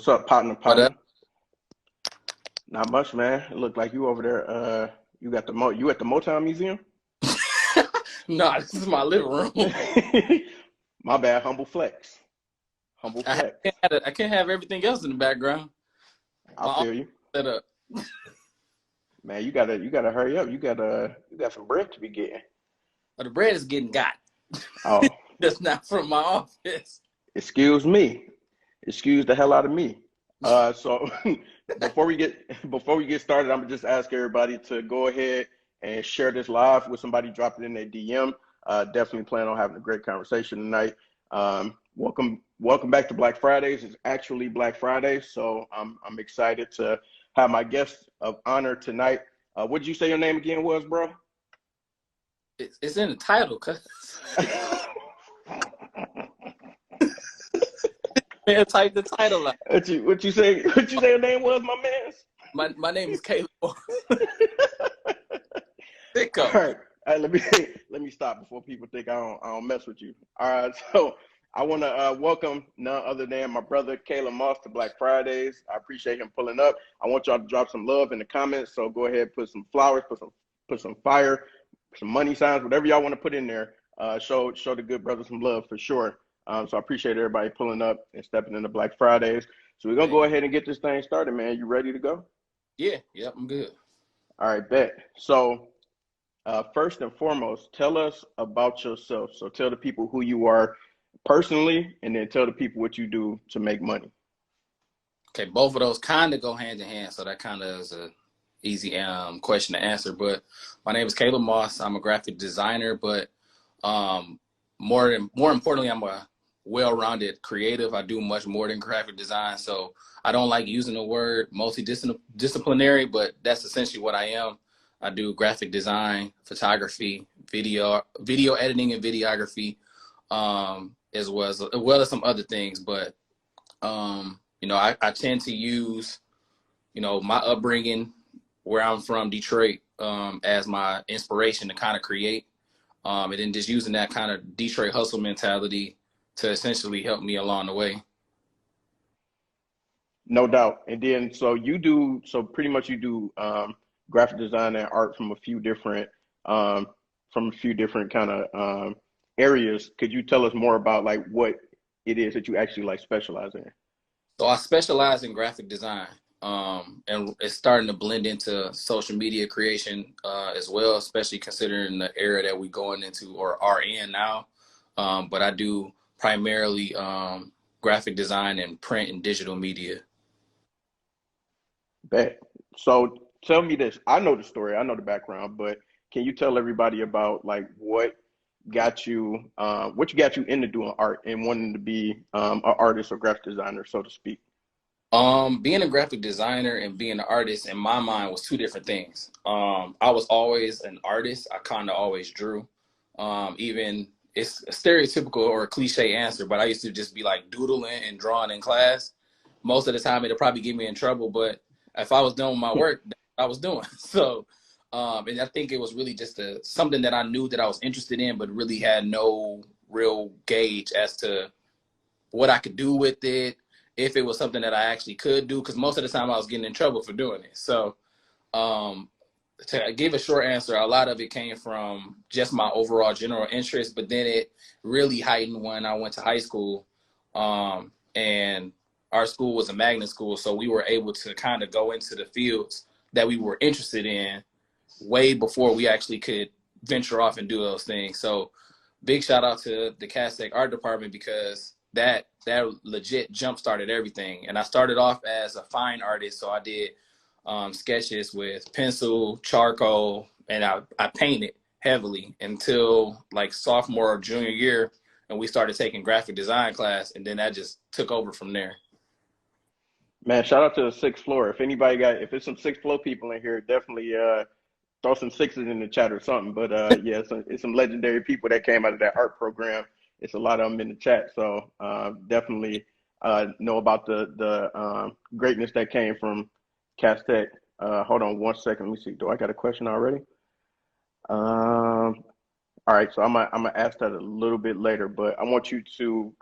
What's up, partner, What up? partner? Not much, man. It looked like you over there. You got you at the Motown Museum? No, this is my living room. My bad. Humble flex. Humble I flex. I can't have everything else in the background. I My office feel you, set up. man. You gotta hurry up. You got some bread to be getting. But the bread is getting got. Oh, That's not from my office. excuse me. Excuse the hell out of me. So before we get started, I'm gonna just ask everybody to go ahead and share this live with somebody. Drop it in their DM. Definitely plan on having a great conversation tonight. Welcome back to Black Fridays. It's actually Black Friday, so I'm excited to have my guest of honor tonight. What did you say your name again was, bro? It's in the title, cuz. Man, type the title out. What you say? What you say your name was, my man? My name is Caleb. All Sicko. right. All right, let me stop before people think I don't mess with you. All right, so I want to welcome none other than my brother Caleb Moss to Black Fridays. I appreciate him pulling up. I want y'all to drop some love in the comments. So go ahead, put some flowers, put some fire, some money signs, whatever y'all want to put in there. Show the good brother some love for sure. So I appreciate everybody pulling up and stepping into Black Fridays. So we're gonna go Man. ahead and get this thing started, man. You ready to go? Yeah, I'm good. All right, bet. So first and foremost, tell us about yourself. So tell the people who you are personally, and then tell the people what you do to make money. Okay, both of those kind of go hand in hand, so that kind of is a easy question to answer. But my name is Caleb Moss. I'm a graphic designer, but um, more importantly, I'm a well-rounded creative. I do much more than graphic design, so I don't like using the word multidisciplinary, but that's essentially what I am. I do graphic design, photography, video editing, and videography, as well as some other things, but I tend to use, my upbringing where I'm from, Detroit, as my inspiration to kind of create. And then just using that kind of Detroit hustle mentality to essentially help me along the way. No doubt. And then so pretty much you do graphic design and art um, from a few different kind of areas. Could you tell us more about like what it is that you actually like specialize in? So I specialize in graphic design, and it's starting to blend into social media creation as well, especially considering the era that we're going into or are in now. But I do primarily graphic design and print and digital media. Bet. So tell me this. I know the story, I know the background, but can you tell everybody about like what you got you into doing art and wanting to be an artist or graphic designer, so to speak? Being a graphic designer and being an artist in my mind was two different things. I was always an artist. I kind of always drew. Even it's a stereotypical or a cliche answer, but I used to just be like doodling and drawing in class. Most of the time, it'll probably get me in trouble, but if I was doing my work, that's what I was doing. So, and I think it was really just something that I knew that I was interested in, but really had no real gauge as to what I could do with it, if it was something that I actually could do, because most of the time I was getting in trouble for doing it. So um, to give a short answer, a lot of it came from just my overall general interest, but then it really heightened when I went to high school. And our school was a magnet school, so we were able to kind of go into the fields that we were interested in way before we actually could venture off and do those things. So big shout out to the Castech art department because that legit jump started everything. And I started off as a fine artist, so I did sketches with pencil, charcoal, and I painted heavily until like sophomore or junior year, and we started taking graphic design class, and then that just took over from there. Man, shout out to the sixth floor. If it's some sixth floor people in here, definitely throw some sixes in the chat or something. But yeah, it's some legendary people that came out of that art program. It's a lot of them in the chat, so definitely know about the greatness that came from Castech. Hold on one second. Let me see. Do I got a question already? All right, so I'm gonna ask that a little bit later, but I want you to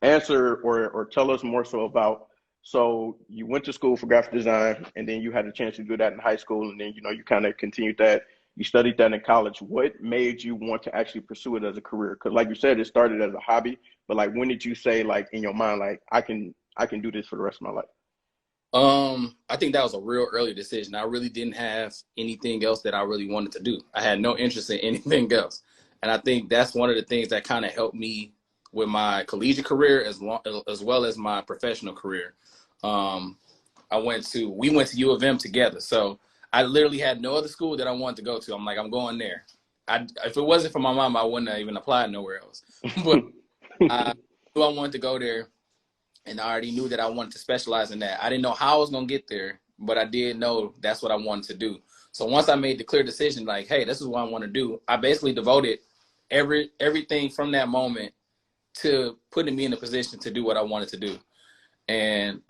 answer or tell us more so about So you went to school for graphic design, and then you had a chance to do that in high school, and then you kind of continued that. You studied that in college. What made you want to actually pursue it as a career? Because like you said, it started as a hobby, but like when did you say like in your mind like I can do this for the rest of my life? I think that was a real early decision. I really didn't have anything else that I really wanted to do. I had no interest in anything else. And I think that's one of the things that kind of helped me with my collegiate career as well as my professional career. Um, we went to U of M together. So I literally had no other school that I wanted to go to. I'm like, I'm going there. If it wasn't for my mom, I wouldn't have even applied nowhere else. But I knew I wanted to go there, and I already knew that I wanted to specialize in that. I didn't know how I was going to get there, but I did know that's what I wanted to do. So once I made the clear decision, like, hey, this is what I want to do, I basically devoted everything from that moment to putting me in a position to do what I wanted to do. And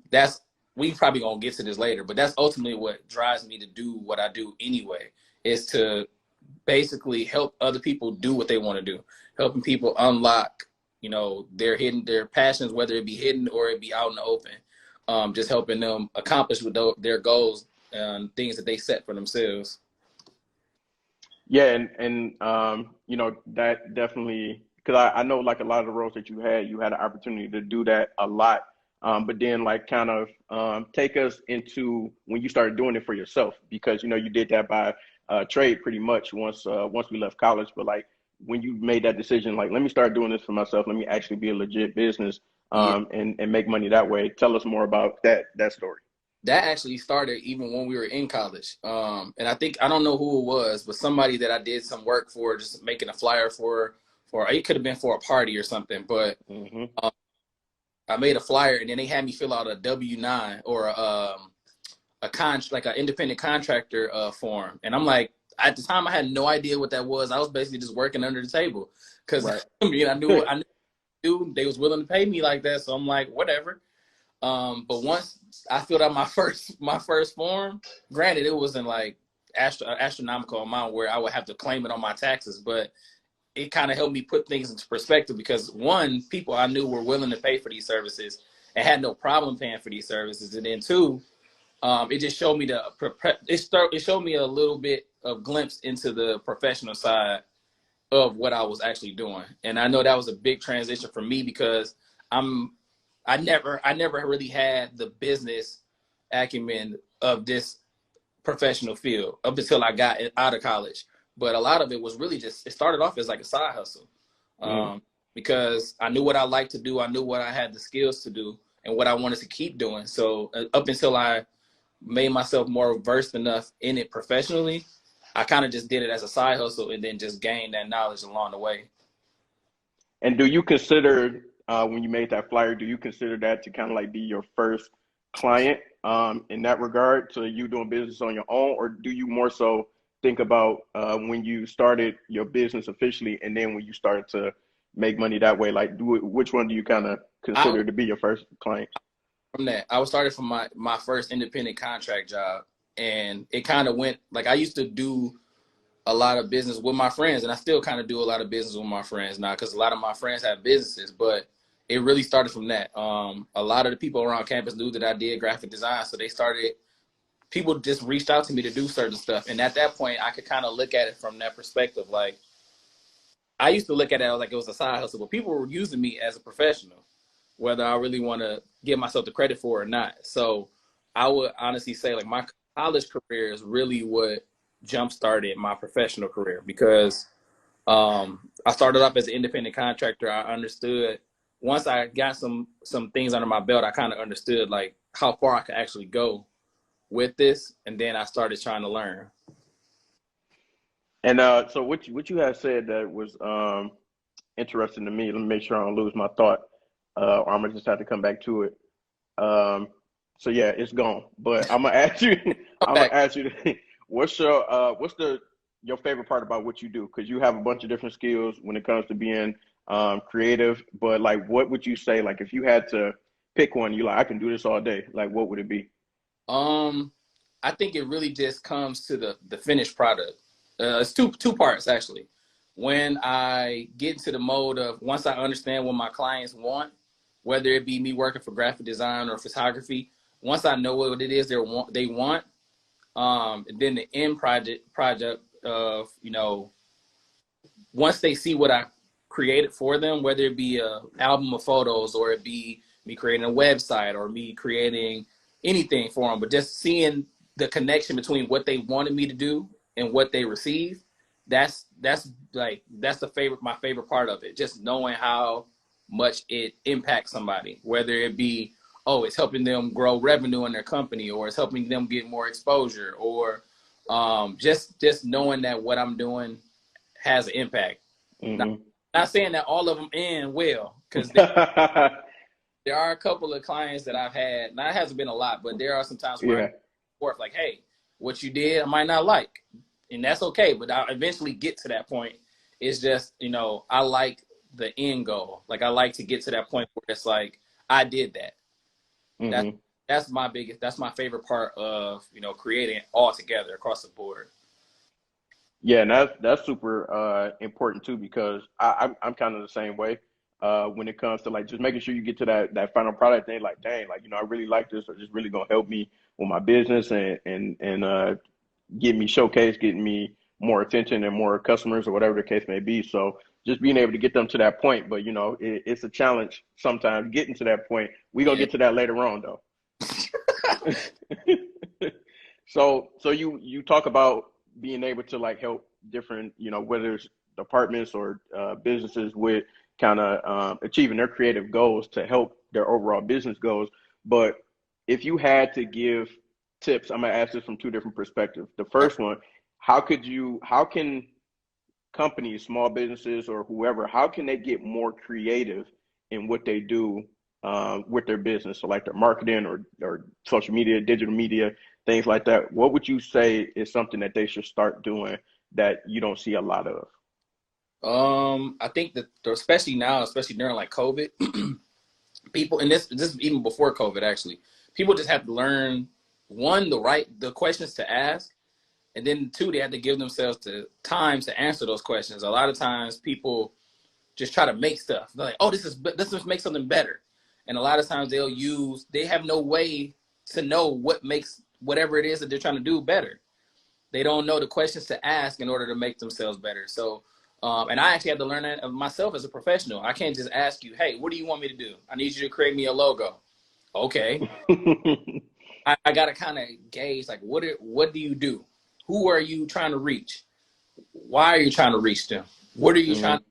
that's, we probably gonna get to this later, but that's ultimately what drives me to do what I do anyway, is to basically help other people do what they want to do, helping people unlock, their passions, whether it be hidden or it be out in the open. Just helping them accomplish with their goals and things that they set for themselves. Yeah, and that definitely, because I know like a lot of the roles that you had an opportunity to do that a lot. But then like kind of take us into when you started doing it for yourself, because you did that by trade pretty much once we left college. But like when you made that decision, like let me start doing this for myself, let me actually be a legit business, Yeah, and make money that way. Tell us more about that story. that actually started even when we were in college. And I think, I don't know who it was, but somebody that I did some work for, just making a flyer for it could have been for a party or something. But Hmm. um, I made a flyer, and then they had me fill out a W-9 or like an independent contractor form. And I'm like, at the time, I had no idea what that was. I was basically just working under the table because Right. I knew they was willing to pay me like that. So I'm like, whatever. But once I filled out my first form, granted it wasn't like astronomical amount where I would have to claim it on my taxes, but it kind of helped me put things into perspective, because one, people I knew were willing to pay for these services and had no problem paying for these services, and then two, it just showed me it showed me a little bit of glimpse into the professional side of what I was actually doing. And I know that was a big transition for me because I'm I never really had the business acumen of this professional field up until I got out of college. But a lot of it was really just, it started off as like a side hustle, Hmm. because I knew what I liked to do. I knew what I had the skills to do and what I wanted to keep doing. So up until I made myself more versed enough in it professionally, I kind of just did it as a side hustle and then just gained that knowledge along the way. And do you consider when you made that flyer, do you consider that to kind of like be your first client in that regard to you doing business on your own, or do you more so think about when you started your business officially and then when you started to make money that way? Like, which one do you kind of I consider to be your first client? From that, I was started from my first independent contract job, and it kind of went like, I used to do a lot of business with my friends, and I still kind of do a lot of business with my friends now because a lot of my friends have businesses. But it really started from that. A lot of the people around campus knew that I did graphic design, so people just reached out to me to do certain stuff, and at that point, I could kind of look at it from that perspective. Like, I used to look at it like it was a side hustle, but people were using me as a professional, whether I really want to give myself the credit for it or not. So I would honestly say like my college career is really what jump started my professional career, because I started off as an independent contractor. I understood, once I got some things under my belt, I kind of understood like how far I could actually go with this, and then I started trying to learn. And so what you had said that was interesting to me. Let me make sure I don't lose my thought, or I'm gonna just have to come back to it. Um, so yeah, it's gone. But I'm gonna ask you. Come I'm gonna back. ask you. What's your favorite part about what you do? Because you have a bunch of different skills when it comes to being creative. But like, what would you say? Like, if you had to pick one, you like I can do this all day. Like, what would it be? Um, I think it really just comes to the finished product. It's two parts actually. When I get into the mode of, once I understand what my clients want, whether it be me working for graphic design or photography. Once I know what it is they want, and then the end project of, you know, once they see what I created for them, whether it be a album of photos or it be me creating a website or me creating anything for them, but just seeing the connection between what they wanted me to do and what they received, that's my favorite part of it. Just knowing how much it impacts somebody, whether it be, oh, it's helping them grow revenue in their company, or it's helping them get more exposure, or just knowing that what I'm doing has an impact. Not saying that all of them end well, because there are a couple of clients that I've had. Now, it hasn't been a lot, but there are some times where I'm like, hey, what you did, I might not like. And that's okay, but I'll eventually get to that point. It's just, you know, I like the end goal. Like, I like to get to that point where it's like, I did that. That's my favorite part of, you know, creating all together across the board. Yeah, and that's super important too, because I'm kind of the same way when it comes to like just making sure you get to that final product thing. Like, dang, like, you know, I really like this, or just really gonna help me with my business and get me showcased, getting me more attention and more customers or whatever the case may be. So just being able to get them to that point, but you know, it's a challenge sometimes getting to that point. We're gonna get to that later on though. So you talk about being able to like help different, you know, whether it's departments or businesses with kind of achieving their creative goals to help their overall business goals. But if you had to give tips, I'm gonna ask this from two different perspectives. The first one, how can companies, small businesses or whoever, how can they get more creative in what they do with their business? So like their marketing or social media, digital media, things like that. What would you say is something that they should start doing that you don't see a lot of? I think that especially now, especially during like COVID, people, and this is even before COVID actually, people just have to learn, one, the questions to ask, and then two, they have to give themselves the time to answer those questions. A lot of times people just try to make stuff. They're like, oh, let's make something better. And a lot of times they have no way to know what makes whatever it is that they're trying to do better. They don't know the questions to ask in order to make themselves better. So, and I actually had to learn that of myself as a professional. I can't just ask you, hey, what do you want me to do? I need you to create me a logo. Okay. I got to kind of gauge, like, what do you do? Who are you trying to reach? Why are you trying to reach them? What are you trying to,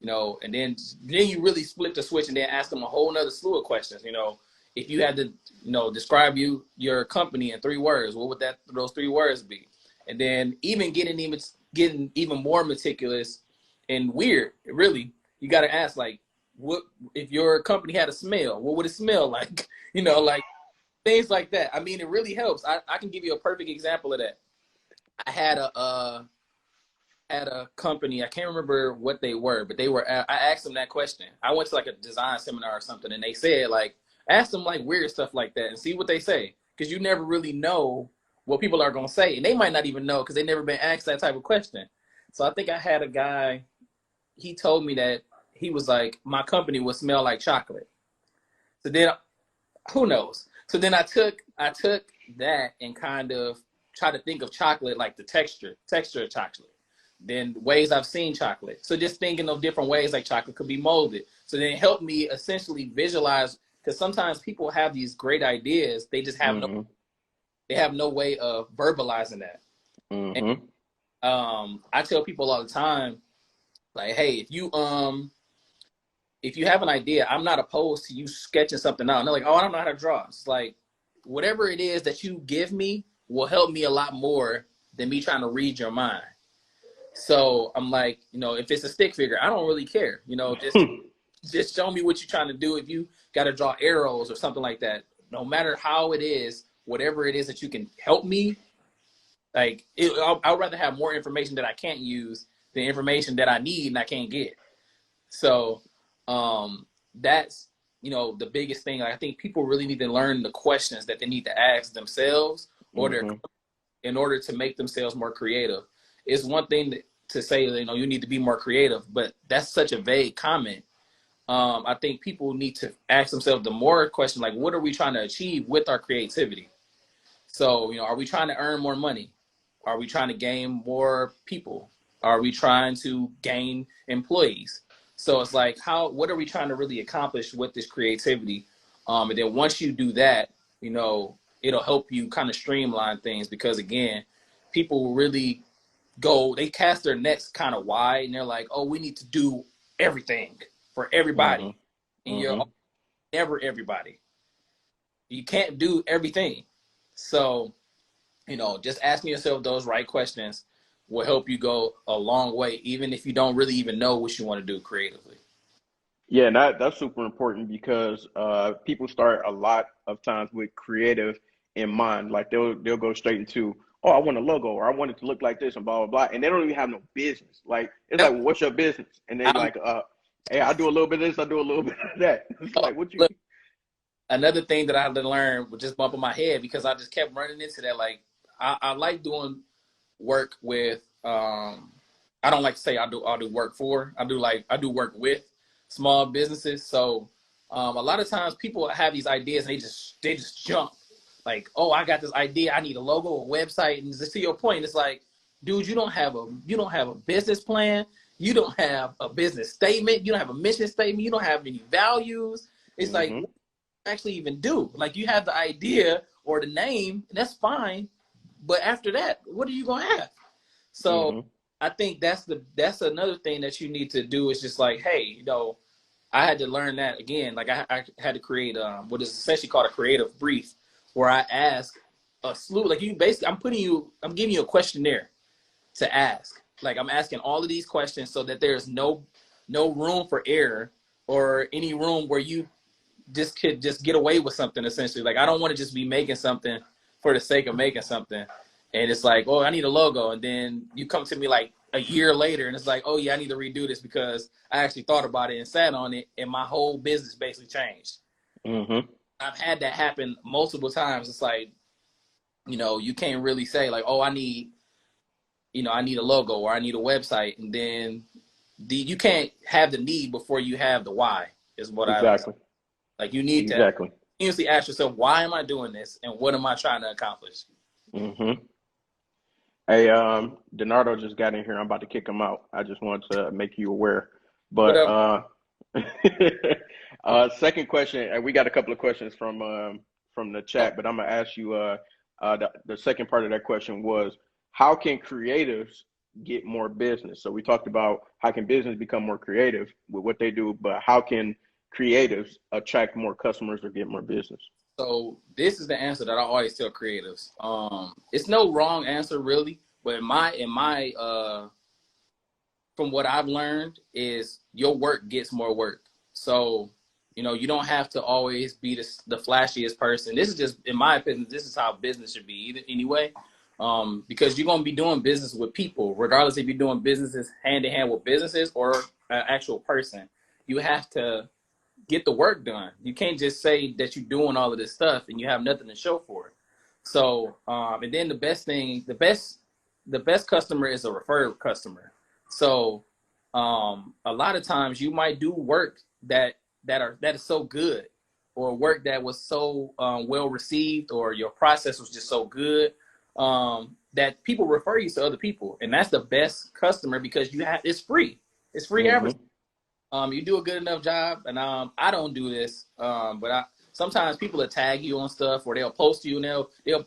you know, and then you really split the switch and then ask them a whole nother slew of questions. You know, if you had to, you know, describe your company in 3 words, what would those 3 words be? And then even getting even more meticulous and weird, really, you got to ask, like, what if your company had a smell? What would it smell like? You know, like things like that. I mean, it really helps. I can give you a perfect example of that. I had a company, I can't remember what they were, but I asked them that question. I went to like a design seminar or something, and they said, like, ask them like weird stuff like that and see what they say, because you never really know what people are going to say, and they might not even know because they've never been asked that type of question. So I think I had a guy, he told me that he was like, my company would smell like chocolate. So then, who knows? So then I took that and kind of try to think of chocolate, like the texture of chocolate. Then ways I've seen chocolate. So just thinking of different ways like chocolate could be molded. So then it helped me essentially visualize, because sometimes people have these great ideas, they just have no way of verbalizing that. And, I tell people all the time, like, hey, if you have an idea, I'm not opposed to you sketching something out. And they're like, oh, I don't know how to draw. It's like, whatever it is that you give me will help me a lot more than me trying to read your mind. So I'm like, you know, if it's a stick figure, I don't really care. You know, just show me what you're trying to do. If you got to draw arrows or something like that, no matter how it is, whatever it is that you can help me, like, I'd rather have more information that I can't use than information that I need and I can't get. So that's, you know, the biggest thing. Like, I think people really need to learn the questions that they need to ask themselves in order to make themselves more creative. It's one thing to say, you know, you need to be more creative, but that's such a vague comment. I think people need to ask themselves the more question, like, what are we trying to achieve with our creativity? So, are we trying to earn more money? Are we trying to gain more people? Are we trying to gain employees? So it's like, what are we trying to really accomplish with this creativity? And then once you do that, it'll help you kind of streamline things, because again, people really they cast their nets kind of wide, and they're like, oh, we need to do everything for everybody. Mm-hmm. And you're Mm-hmm. never everybody. You can't do everything. So, just asking yourself those right questions will help you go a long way, even if you don't really even know what you want to do creatively. Yeah, and that's super important because people start a lot of times with creative in mind. Like they'll go straight into, oh, I want a logo or I want it to look like this and blah blah blah, and they don't even have no business. Like it's like, Yep. well, what's your business? And they I'm, like, hey, I do a little bit of this, I do a little bit of that. It's oh, like, what you? look, another thing that I had to learn was just bumping my head, because I just kept running into that. Like, I like doing work with I don't like to say I do work for. I do work with small businesses. So a lot of times people have these ideas and they just jump. Like, oh, I got this idea, I need a logo, a website. And just to your point, it's like, dude, you don't have a business plan, you don't have a business statement, you don't have a mission statement, you don't have any values. It's like, Mm-hmm. what do you actually even do? Like, you have the idea or the name, and that's fine, but after that, what are you gonna have? So Mm-hmm. I think that's another thing that you need to do, is just like, hey, I had to learn that again. Like, I had to create what is essentially called a creative brief, where I ask a slew, like, you basically, I'm giving you a questionnaire to ask. Like, I'm asking all of these questions so that there's no room for error, or any room where you just could just get away with something, essentially. Like, I don't want to just be making something for the sake of making something. And it's like, oh, I need a logo. And then you come to me like a year later and it's like, oh yeah, I need to redo this because I actually thought about it and sat on it, and my whole business basically changed. Mm-hmm. I've had that happen multiple times. It's like, you can't really say like, oh, I need a logo or I need a website. And then you can't have the need before you have the why, is what I would say. Exactly. Like, you need to Exactly. continuously ask yourself, why am I doing this, and what am I trying to accomplish? Mm-hmm. Hey, Donardo just got in here. I'm about to kick him out. I just wanted to make you aware. What But up? second question, and we got a couple of questions from the Oh, chat, but I'm gonna ask you the second part of that question was how can creatives get more business? So we talked about how can business become more creative with what they do, but how can creatives attract more customers or get more business? so this is the answer that I always tell creatives. It's no wrong answer really, but in my from what I've learned is your work gets more work. So, you don't have to always be the flashiest person. This is just, in my opinion, this is how business should be either anyway. Because you're going to be doing business with people, regardless if you're doing businesses hand in hand with businesses or an actual person. You have to get the work done. You can't just say that you're doing all of this stuff and you have nothing to show for it. So, and then the best customer is a referred customer. So, a lot of times you might do work that is so good, or work that was so well received, or your process was just so good, that people refer you to other people, and that's the best customer, because it's free. It's free advertising. Mm-hmm. You do a good enough job, and I don't do this, but sometimes people will tag you on stuff, or they'll post you and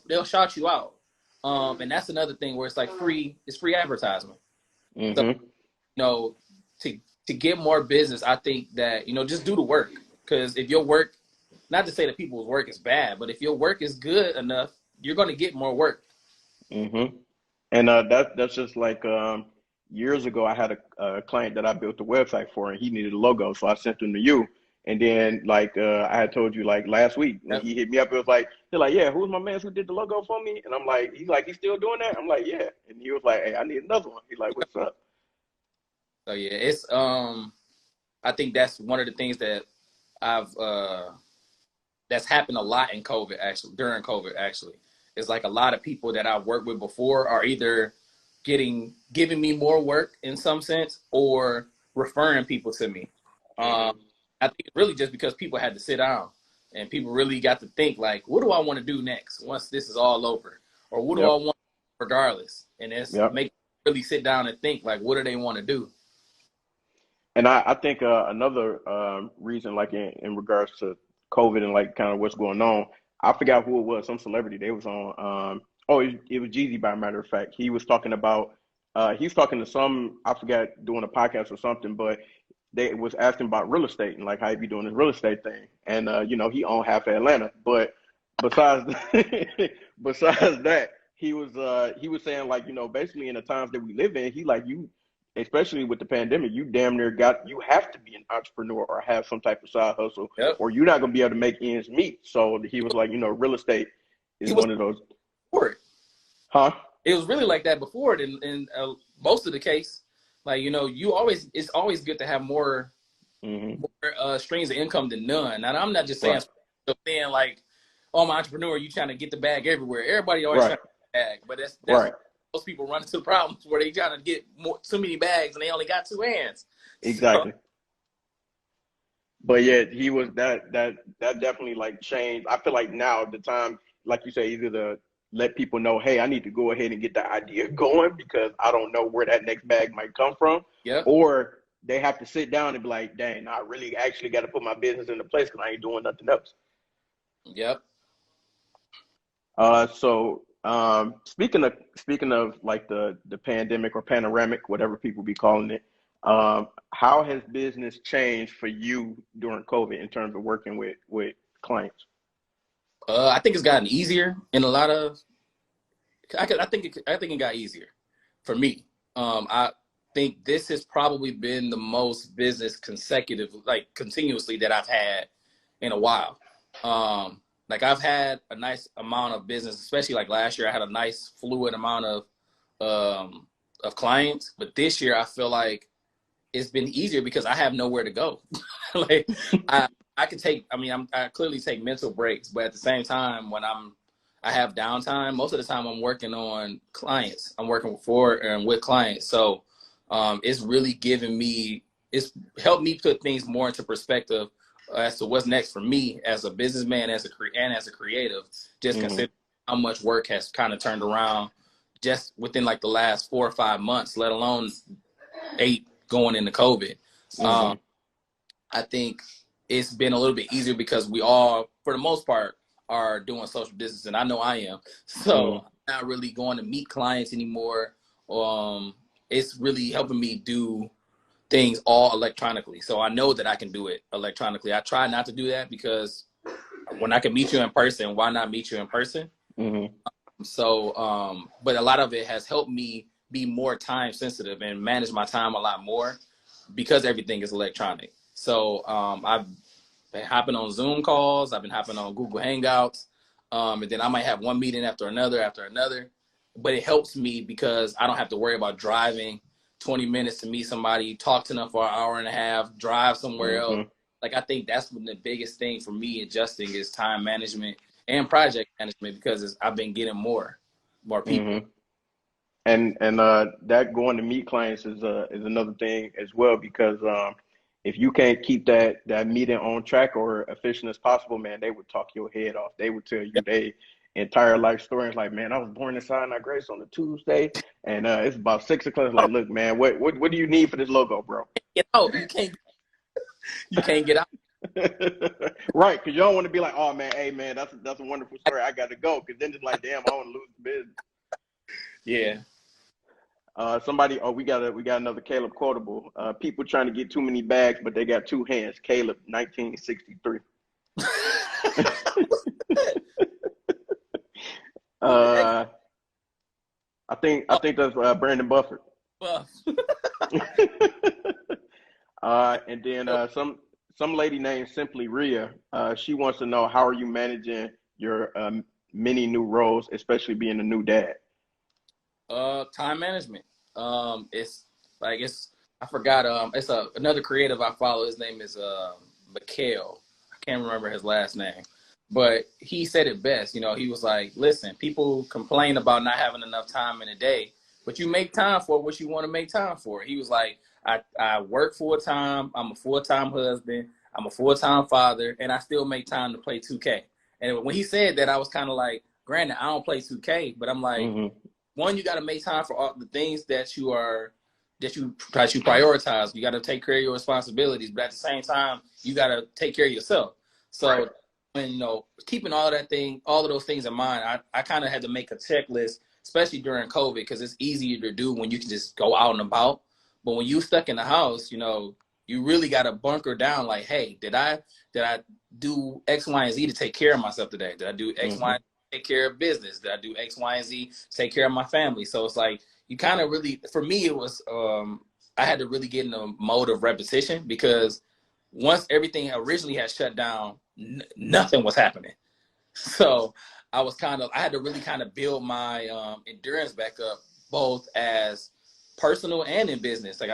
they'll shout you out, and that's another thing where it's like it's free advertisement. So, Mm-hmm. you know, to to get more business, I think that just do the work, because if your work, not to say that people's work is bad, but if your work is good enough, you're going to get more work. Mm-hmm. And that's just like years ago, I had a client that I built a website for, and he needed a logo, so I sent him to you. And then like I had told you like last week when Yep. he hit me up, it was like he's like, yeah, who's my man who did the logo for me? And I'm like, he's still doing that? I'm like, yeah. And he was like, hey, I need another one. He's like, what's up? So yeah, it's I think that's one of the things that I've that's happened a lot in COVID, actually, during COVID, actually. It's like a lot of people that I've worked with before are either giving me more work in some sense, or referring people to me. Um, Mm-hmm. I think it's really just because people had to sit down and people really got to think like, what do I want to do next once this is all over? Or what do I Yep. want regardless? And it's Yep. make really sit down and think like, what do they want to do? And I think another reason, like in regards to COVID and like kind of what's going on, I forgot who it was, some celebrity. They was on. Oh, it was Jeezy, by a matter of fact. He was talking about. He was talking to some. I forgot doing a podcast or something, but they was asking about real estate and like how he be doing his real estate thing. And you know, he owned half of Atlanta. But besides besides that, he was saying like, you know, basically in the times that we live in, he like you, especially with the pandemic, you damn near got, you have to be an entrepreneur or have some type of side hustle, Yep. or you're not gonna be able to make ends meet. So he was like, you know, real estate is He was one of those. for it. Huh? It was really like that before. In most of the case, like, you know, it's always good to have more, Mm-hmm. more streams of income than none. And I'm not just saying, Right. saying like, oh, I'm an entrepreneur, you trying to get the bag everywhere. Everybody always Right. trying to get the bag, but that's Right. most people run into the problems where they trying to get too many bags and they only got two hands. So, Exactly. But yeah, he was that definitely like changed. I feel like now the time, like you say, either to let people know, hey, I need to go ahead and get the idea going because I don't know where that next bag might come from, yep, or they have to sit down and be like, dang, I really actually got to put my business into place because I ain't doing nothing else. yep. Speaking of like the pandemic or panoramic, whatever people be calling it, how has business changed for you during COVID in terms of working with clients? I think it's gotten easier in a lot of. I think it got easier for me. I think this has probably been the most business consecutive, like continuously, that I've had in a while. Like I've had a nice amount of business, especially like last year. I had a nice fluid amount of clients, but this year I feel like it's been easier because I have nowhere to go. Like I I can take. I mean, I clearly take mental breaks, but at the same time, when I have downtime, most of the time I'm working on clients. I'm working for and with clients. So it's really given me, it's helped me put things more into perspective as to what's next for me as a businessman, and as a creative. Just Hmm. consider how much work has kind of turned around just within like the last 4 or 5 months, let alone 8 going into COVID. Um, Hmm. I think it's been a little bit easier because we all, for the most part, are doing social distancing. I know I am. Hmm. So I'm not really going to meet clients anymore. It's really helping me do things all electronically. So I know that I can do it electronically. I try not to do that because when I can meet you in person, why not meet you in person? Hmm. So, but a lot of it has helped me be more time sensitive and manage my time a lot more because everything is electronic. So I've been hopping on Zoom calls. I've been hopping on Google Hangouts. And then I might have one meeting after another. But it helps me because I don't have to worry about driving 20 minutes to meet somebody, talk to them for an hour and a half, drive somewhere else. Hmm. Like I think that's been the biggest thing for me adjusting is time management and project management because I've been getting more people. Hmm. And that going to meet clients is another thing as well because if you can't keep that meeting on track or efficient as possible, man, they would talk your head off. They would tell you their entire life story. It's like, man, I was born in Sinai Grace on a Tuesday, and it's about 6 o'clock. It's like, look, man, what do you need for this logo, bro? Get out. You can't get out. Right, because you don't want to be like, oh man, hey man, that's a wonderful story. I got to go, because then it's like, damn, I want to lose the business. Yeah. Somebody, oh, we got another Caleb quotable. People trying to get too many bags, but they got two hands. Caleb, 1963. uh, I think that's Brandon Buffett. Well, And then some lady named Simply Rhea. She wants to know, how are you managing your many new roles, especially being a new dad? time management. It's like I forgot. It's another creative I follow. His name is Mikhail. I can't remember his last name, but he said it best. You know, he was like, "Listen, people complain about not having enough time in a day, but you make time for what you want to make time for." He was like, "I work full time. I'm a full time husband. I'm a full-time father, and I still make time to play 2K. And when he said that, I was kind of like, granted, I don't play 2K, but I'm like, one, you got to make time for all the things that you prioritize. You got to take care of your responsibilities, but at the same time, you got to take care of yourself. So, right. When, you know, keeping all of those things in mind, I kind of had to make a checklist, especially during COVID, because it's easier to do when you can just go out and about. But when you stuck in the house, you know, you really got to bunker down. Like, hey, did I do X, Y, and Z to take care of myself today? Did I do X, Y, and Z to take care of business? Did I do X, Y, and Z to take care of my family? So it's like you kind of really, for me, it was I had to really get in a mode of repetition, because once everything originally had shut down, nothing was happening. So I had to really kind of build my endurance back up, both as personal and in business. Like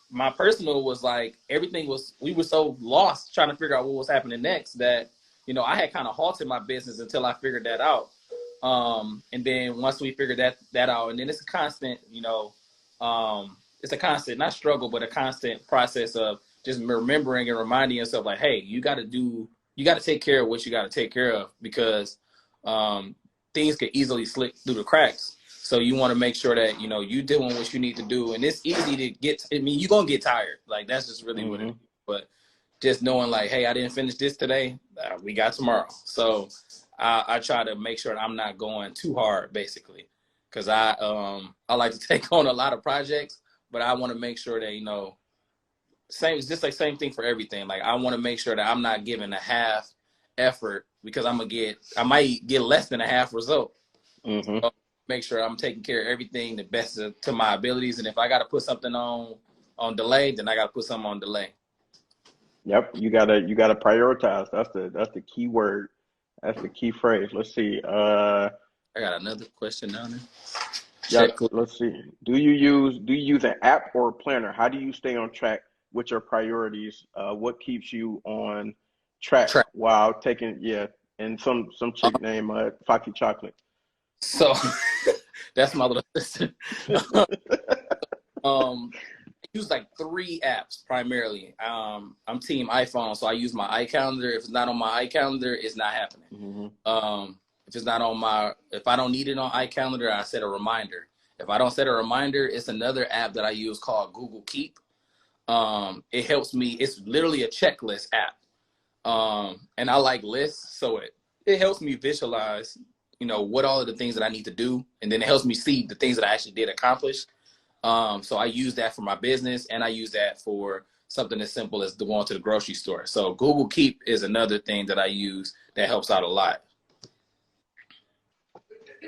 my personal was like, we were so lost trying to figure out what was happening next that, you know, I had kind of halted my business until I figured that out. And then once we figured that out, and then it's a constant, you know, it's a constant, not struggle, but a constant process of just remembering and reminding yourself, like, hey, you got to take care of what you got to take care of, because things could easily slip through the cracks. So you want to make sure that, you know, you doing what you need to do. And it's easy to you're going to get tired. Like, that's just really what it is. But just knowing, like, hey, I didn't finish this today, we got tomorrow. So I try to make sure that I'm not going too hard, basically, because I like to take on a lot of projects, but I want to make sure that, you know, same thing for everything. Like, I want to make sure that I'm not giving a half effort, because I might get less than a half result. So make sure I'm taking care of everything the best to my abilities. And if I got to put something on delay, then I got to put something on delay. Yep. You gotta prioritize. That's the key word. That's the key phrase. Let's see. I got another question down there. Yeah, let's see. Do you use an app or a planner? How do you stay on track with your priorities? What keeps you on track while taking, and some chick named Foxy Chocolate. So that's my little sister. I use like 3 apps primarily. I'm team iPhone, so I use my iCalendar. If it's not on my iCalendar, it's not happening. If I don't need it on iCalendar, I set a reminder. If I don't set a reminder, it's another app that I use called Google Keep. It helps me. It's literally a checklist app. And I like lists, so it helps me visualize, you know, what all of the things that I need to do, and then it helps me see the things that I actually did accomplish. So I use that for my business, and I use that for something as simple as going to the grocery store. So Google Keep is another thing that I use that helps out a lot.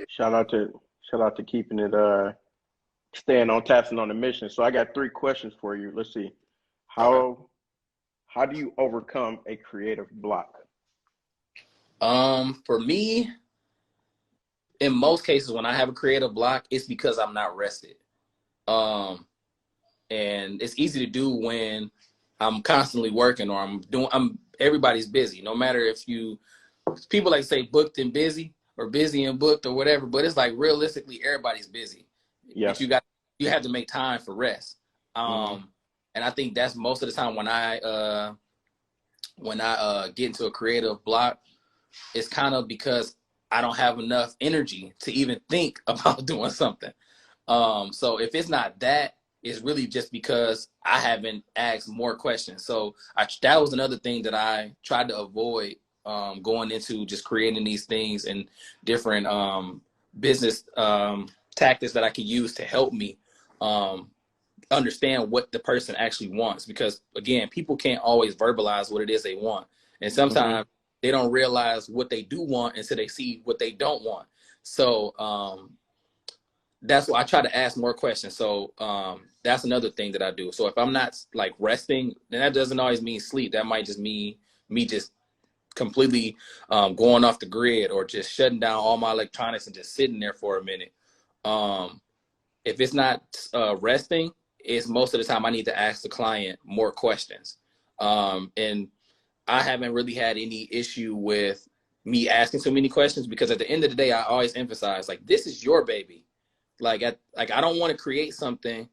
Shout out to keeping it staying on task and on the mission. So I got 3 questions for you. Let's see. How do you overcome a creative block? For me, in most cases, when I have a creative block, it's because I'm not rested. And it's easy to do when I'm constantly working, or everybody's busy. No matter if people like to say booked and busy, or busy and booked, or whatever, but it's like realistically everybody's busy. Yeah. But you have to make time for rest. And I think that's most of the time when I get into a creative block, it's kind of because I don't have enough energy to even think about doing something. So if it's not that, it's really just because I haven't asked more questions. So that was another thing that I tried to avoid going into just creating these things and different business tactics that I could use to help me understand what the person actually wants. Because again, people can't always verbalize what it is they want. And sometimes they don't realize what they do want until they see what they don't want. So that's why I try to ask more questions. So that's another thing that I do. So if I'm not like resting, then that doesn't always mean sleep. That might just mean me just completely going off the grid, or just shutting down all my electronics and just sitting there for a minute. If it's not resting, it's most of the time I need to ask the client more questions. And I haven't really had any issue with me asking so many questions, because at the end of the day, I always emphasize, like, this is your baby. Like I don't want to create something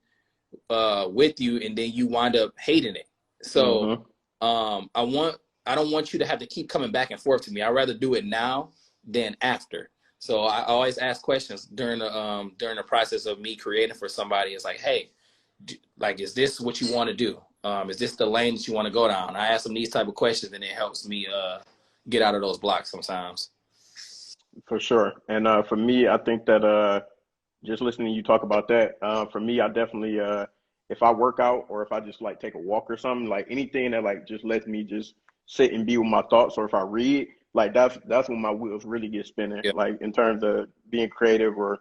with you and then you wind up hating it. So I don't want you to have to keep coming back and forth to me. I'd rather do it now than after. So I always ask questions during the process of me creating for somebody. It's like, hey, like, is this what you want to do? Is this the lane that you want to go down? I ask them these type of questions, and it helps me get out of those blocks sometimes. For sure. And for me, I think that just listening to you talk about that, for me, I definitely if I work out or if I just like take a walk or something, like anything that like just lets me just sit and be with my thoughts, or if I read, like that's when my wheels really get spinning, Yeah. like in terms of being creative or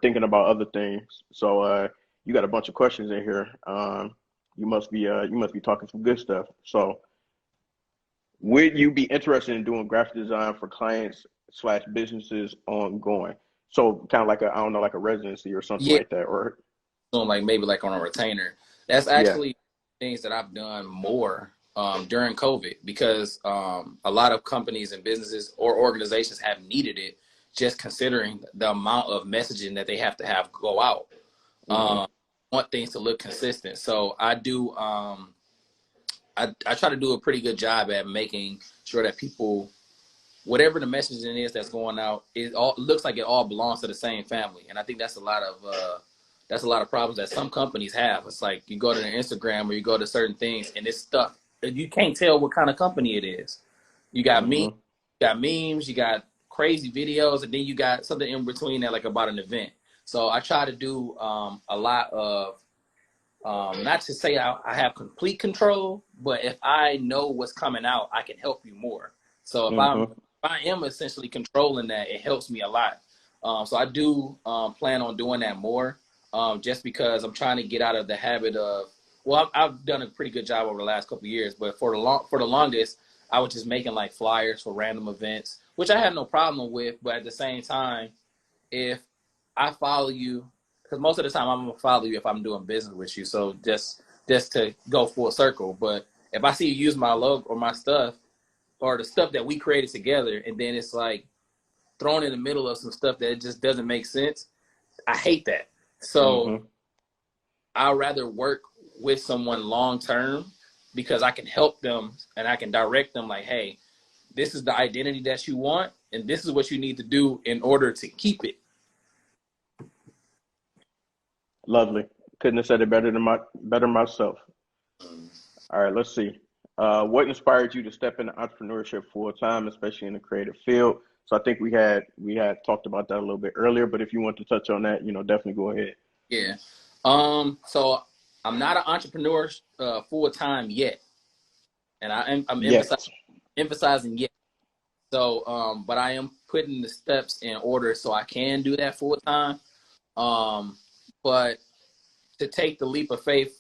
thinking about other things. So you got a bunch of questions in here. You must be talking some good stuff. So would you be interested in doing graphic design for clients slash businesses ongoing? So kind of like a, I don't know, like a residency or something Yeah. like that, or So like maybe like on a retainer. That's yeah. actually things that I've done more during COVID because a lot of companies and businesses or organizations have needed it, just considering the amount of messaging that they have to have go out. Hmm. Um, want things to look consistent. So I do. I try to do a pretty good job at making sure that people, whatever the messaging is that's going out, it all looks like it all belongs to the same family. And I think that's a lot of problems that some companies have. It's like you go to their Instagram or you go to certain things and it's stuff you can't tell what kind of company it is. You got Hmm. memes, you got crazy videos, and then you got something in between that like about an event. So I try to do a lot of not to say I have complete control, but if I know what's coming out, I can help you more. So Hmm. if I am essentially controlling that, it helps me a lot. So I do plan on doing that more, just because I'm trying to get out of the habit of. Well, I've done a pretty good job over the last couple of years, but for the longest, I was just making like flyers for random events, which I had no problem with. But at the same time, if I follow you, because most of the time I'm gonna follow you if I'm doing business with you. So just to go full circle. But if I see you use my logo or my stuff or the stuff that we created together, and then it's like thrown in the middle of some stuff that just doesn't make sense, I hate that. So Hmm. I'd rather work with someone long term because I can help them and I can direct them like, hey, this is the identity that you want, and this is what you need to do in order to keep it. Lovely. Couldn't have said it better myself. All right, let's see. What inspired you to step into entrepreneurship full time, especially in the creative field? So I think we had talked about that a little bit earlier, but if you want to touch on that, definitely go ahead. Yeah. So I'm not an entrepreneur full time yet, and I'm Yes. emphasizing yet. So, but I am putting the steps in order so I can do that full time. Um, but to take the leap of faith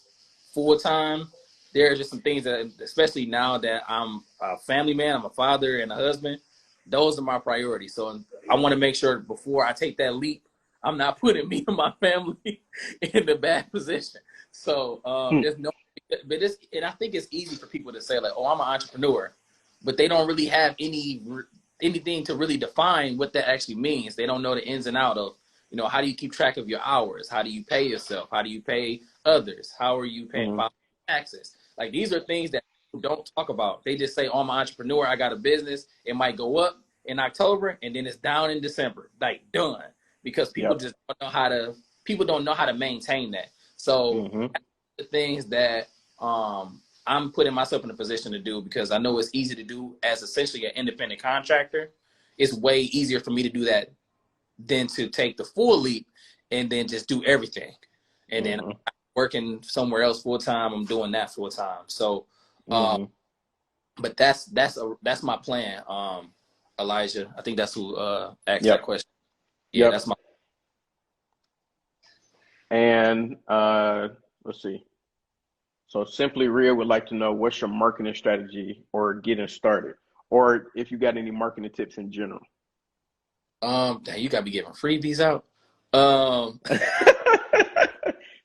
full time, there are just some things that, especially now that I'm a family man, I'm a father and a husband, those are my priorities. So I want to make sure before I take that leap, I'm not putting me and my family in a bad position. So Hmm. there's no, but it's, and I think it's easy for people to say like, oh, I'm an entrepreneur, but they don't really have anything to really define what that actually means. They don't know the ins and out of, how do you keep track of your hours? How do you pay yourself? How do you pay others? How are you paying Hmm. taxes? Like these are things that people don't talk about. They just say, "Oh, I'm an entrepreneur. I got a business. It might go up in October and then it's down in December." Like done because people Yep. just don't know how to maintain that. So Hmm. the things that I'm putting myself in a position to do because I know it's easy to do as essentially an independent contractor. It's way easier for me to do that than to take the full leap and then just do everything. And then Hmm. I'm working somewhere else full time. I'm doing that full time. So, uh, Hmm. but that's my plan. Elijah, I think that's who asked that Yep. question. Yeah, Yep. that's my. And let's see. So Simply Real would like to know what's your marketing strategy or getting started, or if you got any marketing tips in general. Dang, you gotta be giving freebies out. Um,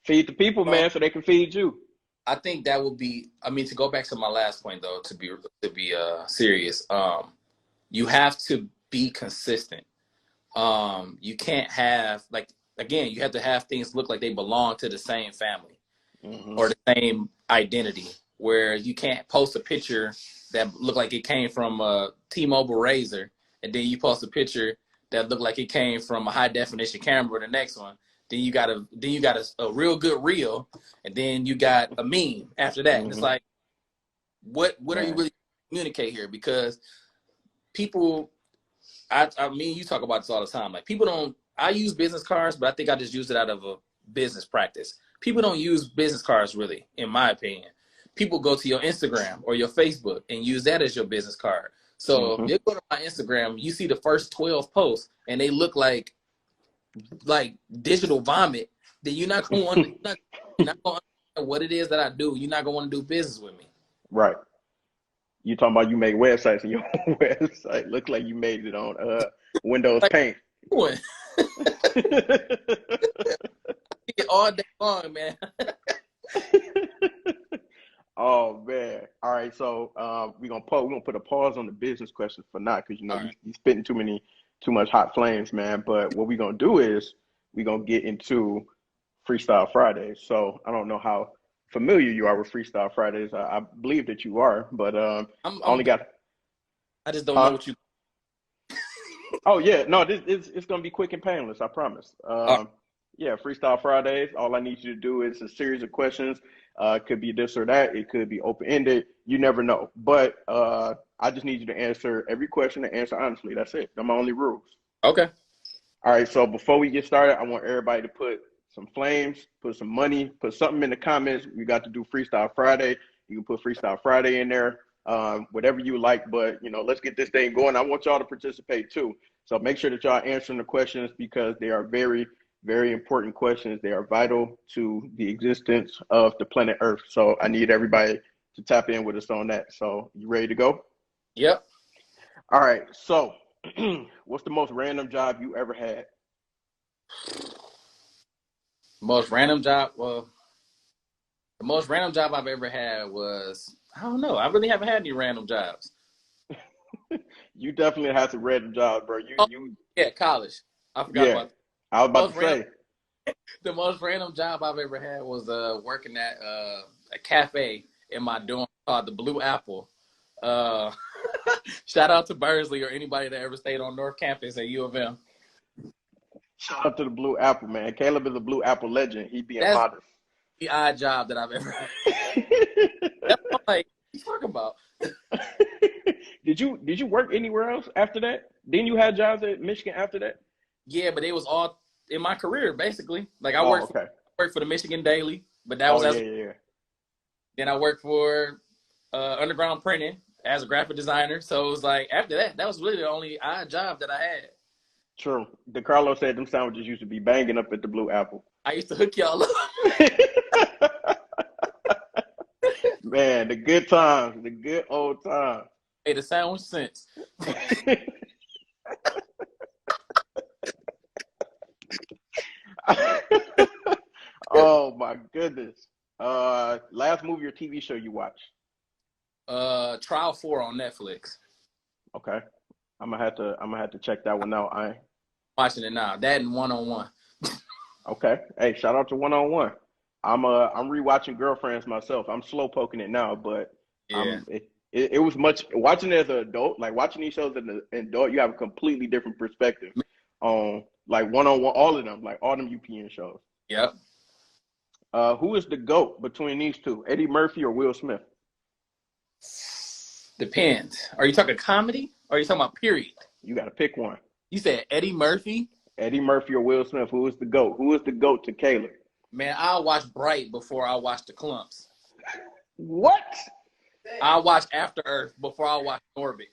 Feed the people, man, so they can feed you. I think that would be. I mean, to go back to my last point though, to be serious. You have to be consistent. You can't have like again, you have to have things look like they belong to the same family Hmm. or the same identity. where you can't post a picture that look like it came from a T-Mobile Razr, and then you post a picture that look like it came from a high definition camera. The next one, then you got a real good reel, and then you got a meme after that. And it's like, what are you really communicate here? Because people, I mean, you talk about this all the time. Like, people don't. I use business cards, but I think I just use it out of a business practice. People don't use business cards really, in my opinion. People go to your Instagram or your Facebook and use that as your business card. So if you go to my Instagram, you see the first 12 posts and they look like digital vomit, then you're not gonna want you're not gonna understand what it is that I do. You're not gonna want to do business with me. Right. You talking about you make websites and your website look like you made it on Windows Like, Paint. All day long, man. Oh man! All right, so we're gonna put a pause on the business questions for now, because you're spitting too much hot flames, man. But what we're gonna do is we're gonna get into Freestyle Fridays. So I don't know how familiar you are with Freestyle Fridays. I believe that you are, but I just don't know what you. Oh yeah, no, it's gonna be quick and painless, I promise. Yeah, Freestyle Fridays. All I need you to do is a series of questions. It could be this or that. It could be open-ended. You never know. But I just need you to answer every question and answer honestly. That's it. They're my only rules. Okay. All right, so before we get started, I want everybody to put some flames, put some money, put something in the comments. We got to do Freestyle Friday. You can put Freestyle Friday in there, whatever you like. But, let's get this thing going. I want y'all to participate too. So make sure that y'all answering the questions, because they are very, very important questions. They are vital to the existence of the planet Earth. So I need everybody to tap in with us on that. So you ready to go? Yep. All right. So what's the most random job you ever had? Most random job? Well, the most random job I've ever had was, I don't know. I really haven't had any random jobs. You definitely had some random jobs, bro. Yeah, college. I forgot about that. I was about to say. The most random job I've ever had was working at a cafe in my dorm called the Blue Apple. Shout out to Bursley or anybody that ever stayed on North Campus at U of M. Shout out to the Blue Apple, man. Caleb is a Blue Apple legend. He being That's modest. The odd job that I've ever had. That's what I'm like, what you talking about? Did you work anywhere else after that? Didn't you have jobs at Michigan after that? Yeah, but it was all in my career, basically. Like, I worked for the Michigan Daily, but that was yeah. Then I worked for Underground Printing as a graphic designer. So it was like, after that was really the only odd job that I had. True. DeCarlo said them sandwiches used to be banging up at the Blue Apple. I used to hook y'all up. Man, the good times, the good old times. Hey, the sandwich sense. Oh my goodness. Last movie or TV show you watched? Trial 4 on Netflix. Okay. I'm gonna have to check that one out. I ain't watching it now. That and 1-on-1. Okay. Hey, shout out to 1-on-1. I'm rewatching Girlfriends myself. I'm slow poking it now, but yeah. It was much watching it as an adult, like watching these shows as an adult, you have a completely different perspective on like 1-on-1, all of them, like all them UPN shows. Yep. Who is the GOAT between these two, Eddie Murphy or Will Smith? Depends. Are you talking comedy or are you talking about period? You got to pick one. You said Eddie Murphy? Eddie Murphy or Will Smith? Who is the GOAT? Who is the GOAT to Caleb? Man, I'll watch Bright before I watch The Clumps. What? I'll watch After Earth before I watch Orbit.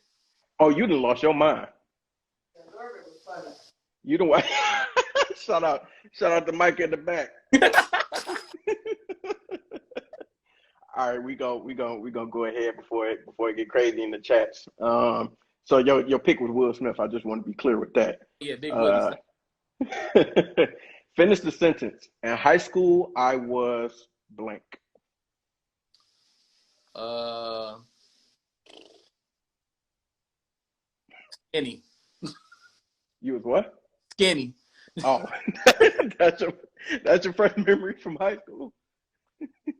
Oh, you done lost your mind. Orbit was funny. You done watch. Shout out to Mike in the back. All right, we gonna go ahead before it get crazy in the chats. So your pick was Will Smith. I just want to be clear with that. Yeah, big Willie. Finish the sentence. In high school, I was blank. Skinny. You was what? Skinny. Oh, that's your first memory from high school.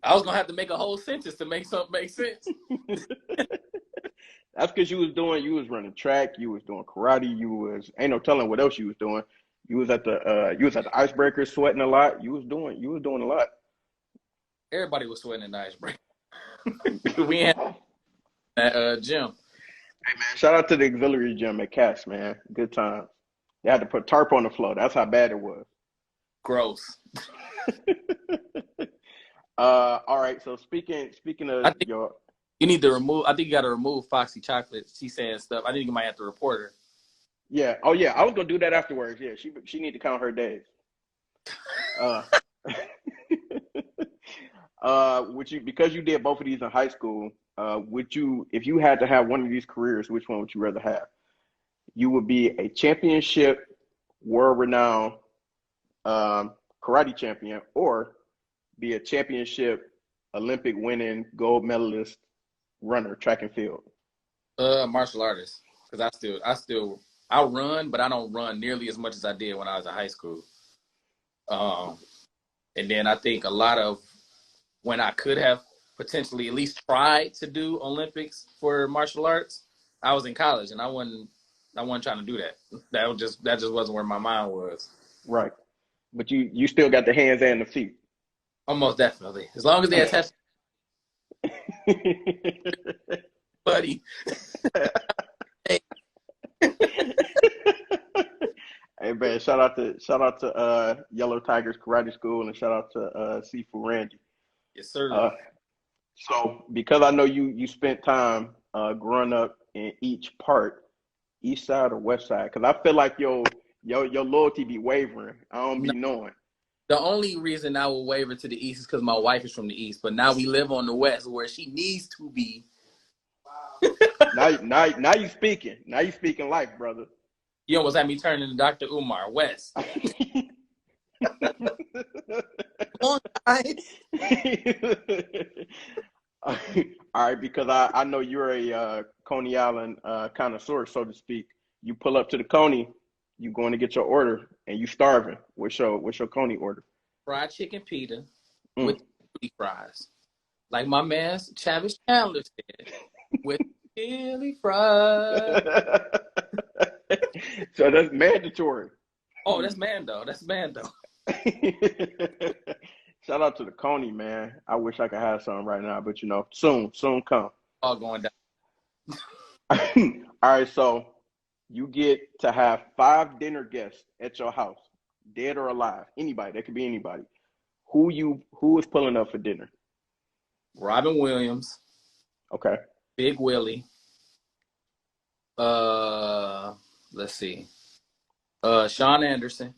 I was gonna have to make a whole sentence to make something make sense. That's because you was running track, you was doing karate, ain't no telling what else you was doing. You was at the icebreaker sweating a lot. You was doing a lot. Everybody was sweating in the icebreaker. We had that gym. Hey man, shout out to the auxiliary gym at Cass, man. Good times. They had to put tarp on the floor. That's how bad it was. Gross. All right. So speaking I of think your, you need to remove. I think you got to remove Foxy Chocolate. She's saying stuff. I think you might have to report her. yeah. Oh yeah, I was gonna do that afterwards. Yeah, she need to count her days. Uh, would you, because you did both of these in high school, would you, if you had to have one of these careers, which one would you rather have? You would be a championship, world-renowned karate champion, or be a championship, Olympic-winning gold medalist runner, track and field. Martial artist, because I run, but I don't run nearly as much as I did when I was in high school. And then I think a lot of when I could have potentially at least tried to do Olympics for martial arts, I was in college and I wasn't trying to do that. That just wasn't where my mind was. Right. But you still got the hands and the feet. Almost definitely. As long as they attach buddy. Hey man, shout out to Yellow Tigers Karate School, and shout out to Seafood Randy. Yes, sir. So because I know you spent time growing up in each part, east side or west side, because I feel like your loyalty be wavering. I don't be knowing. The only reason I will waver to the east is because my wife is from the east, but now we live on the west where she needs to be. Now you speaking. Now you speaking life, brother. You almost had me turn into Dr. Umar West. Come on, guys. All right, because I know you're a Coney Island connoisseur, so to speak. You pull up to the Coney, you going to get your order, and you starving. What's your Coney order? Fried chicken pita with chili fries. Like my man Travis Chandler said, with chili fries. So that's mandatory. Oh, that's Mando. That's Mando. Shout out to the Coney, man. I wish I could have some right now, but soon come. All going down. All right, so you get to have 5 dinner guests at your house, dead or alive. Anybody, that could be anybody. Who is pulling up for dinner? Robin Williams. Okay. Big Willie. Let's see. Sean Anderson.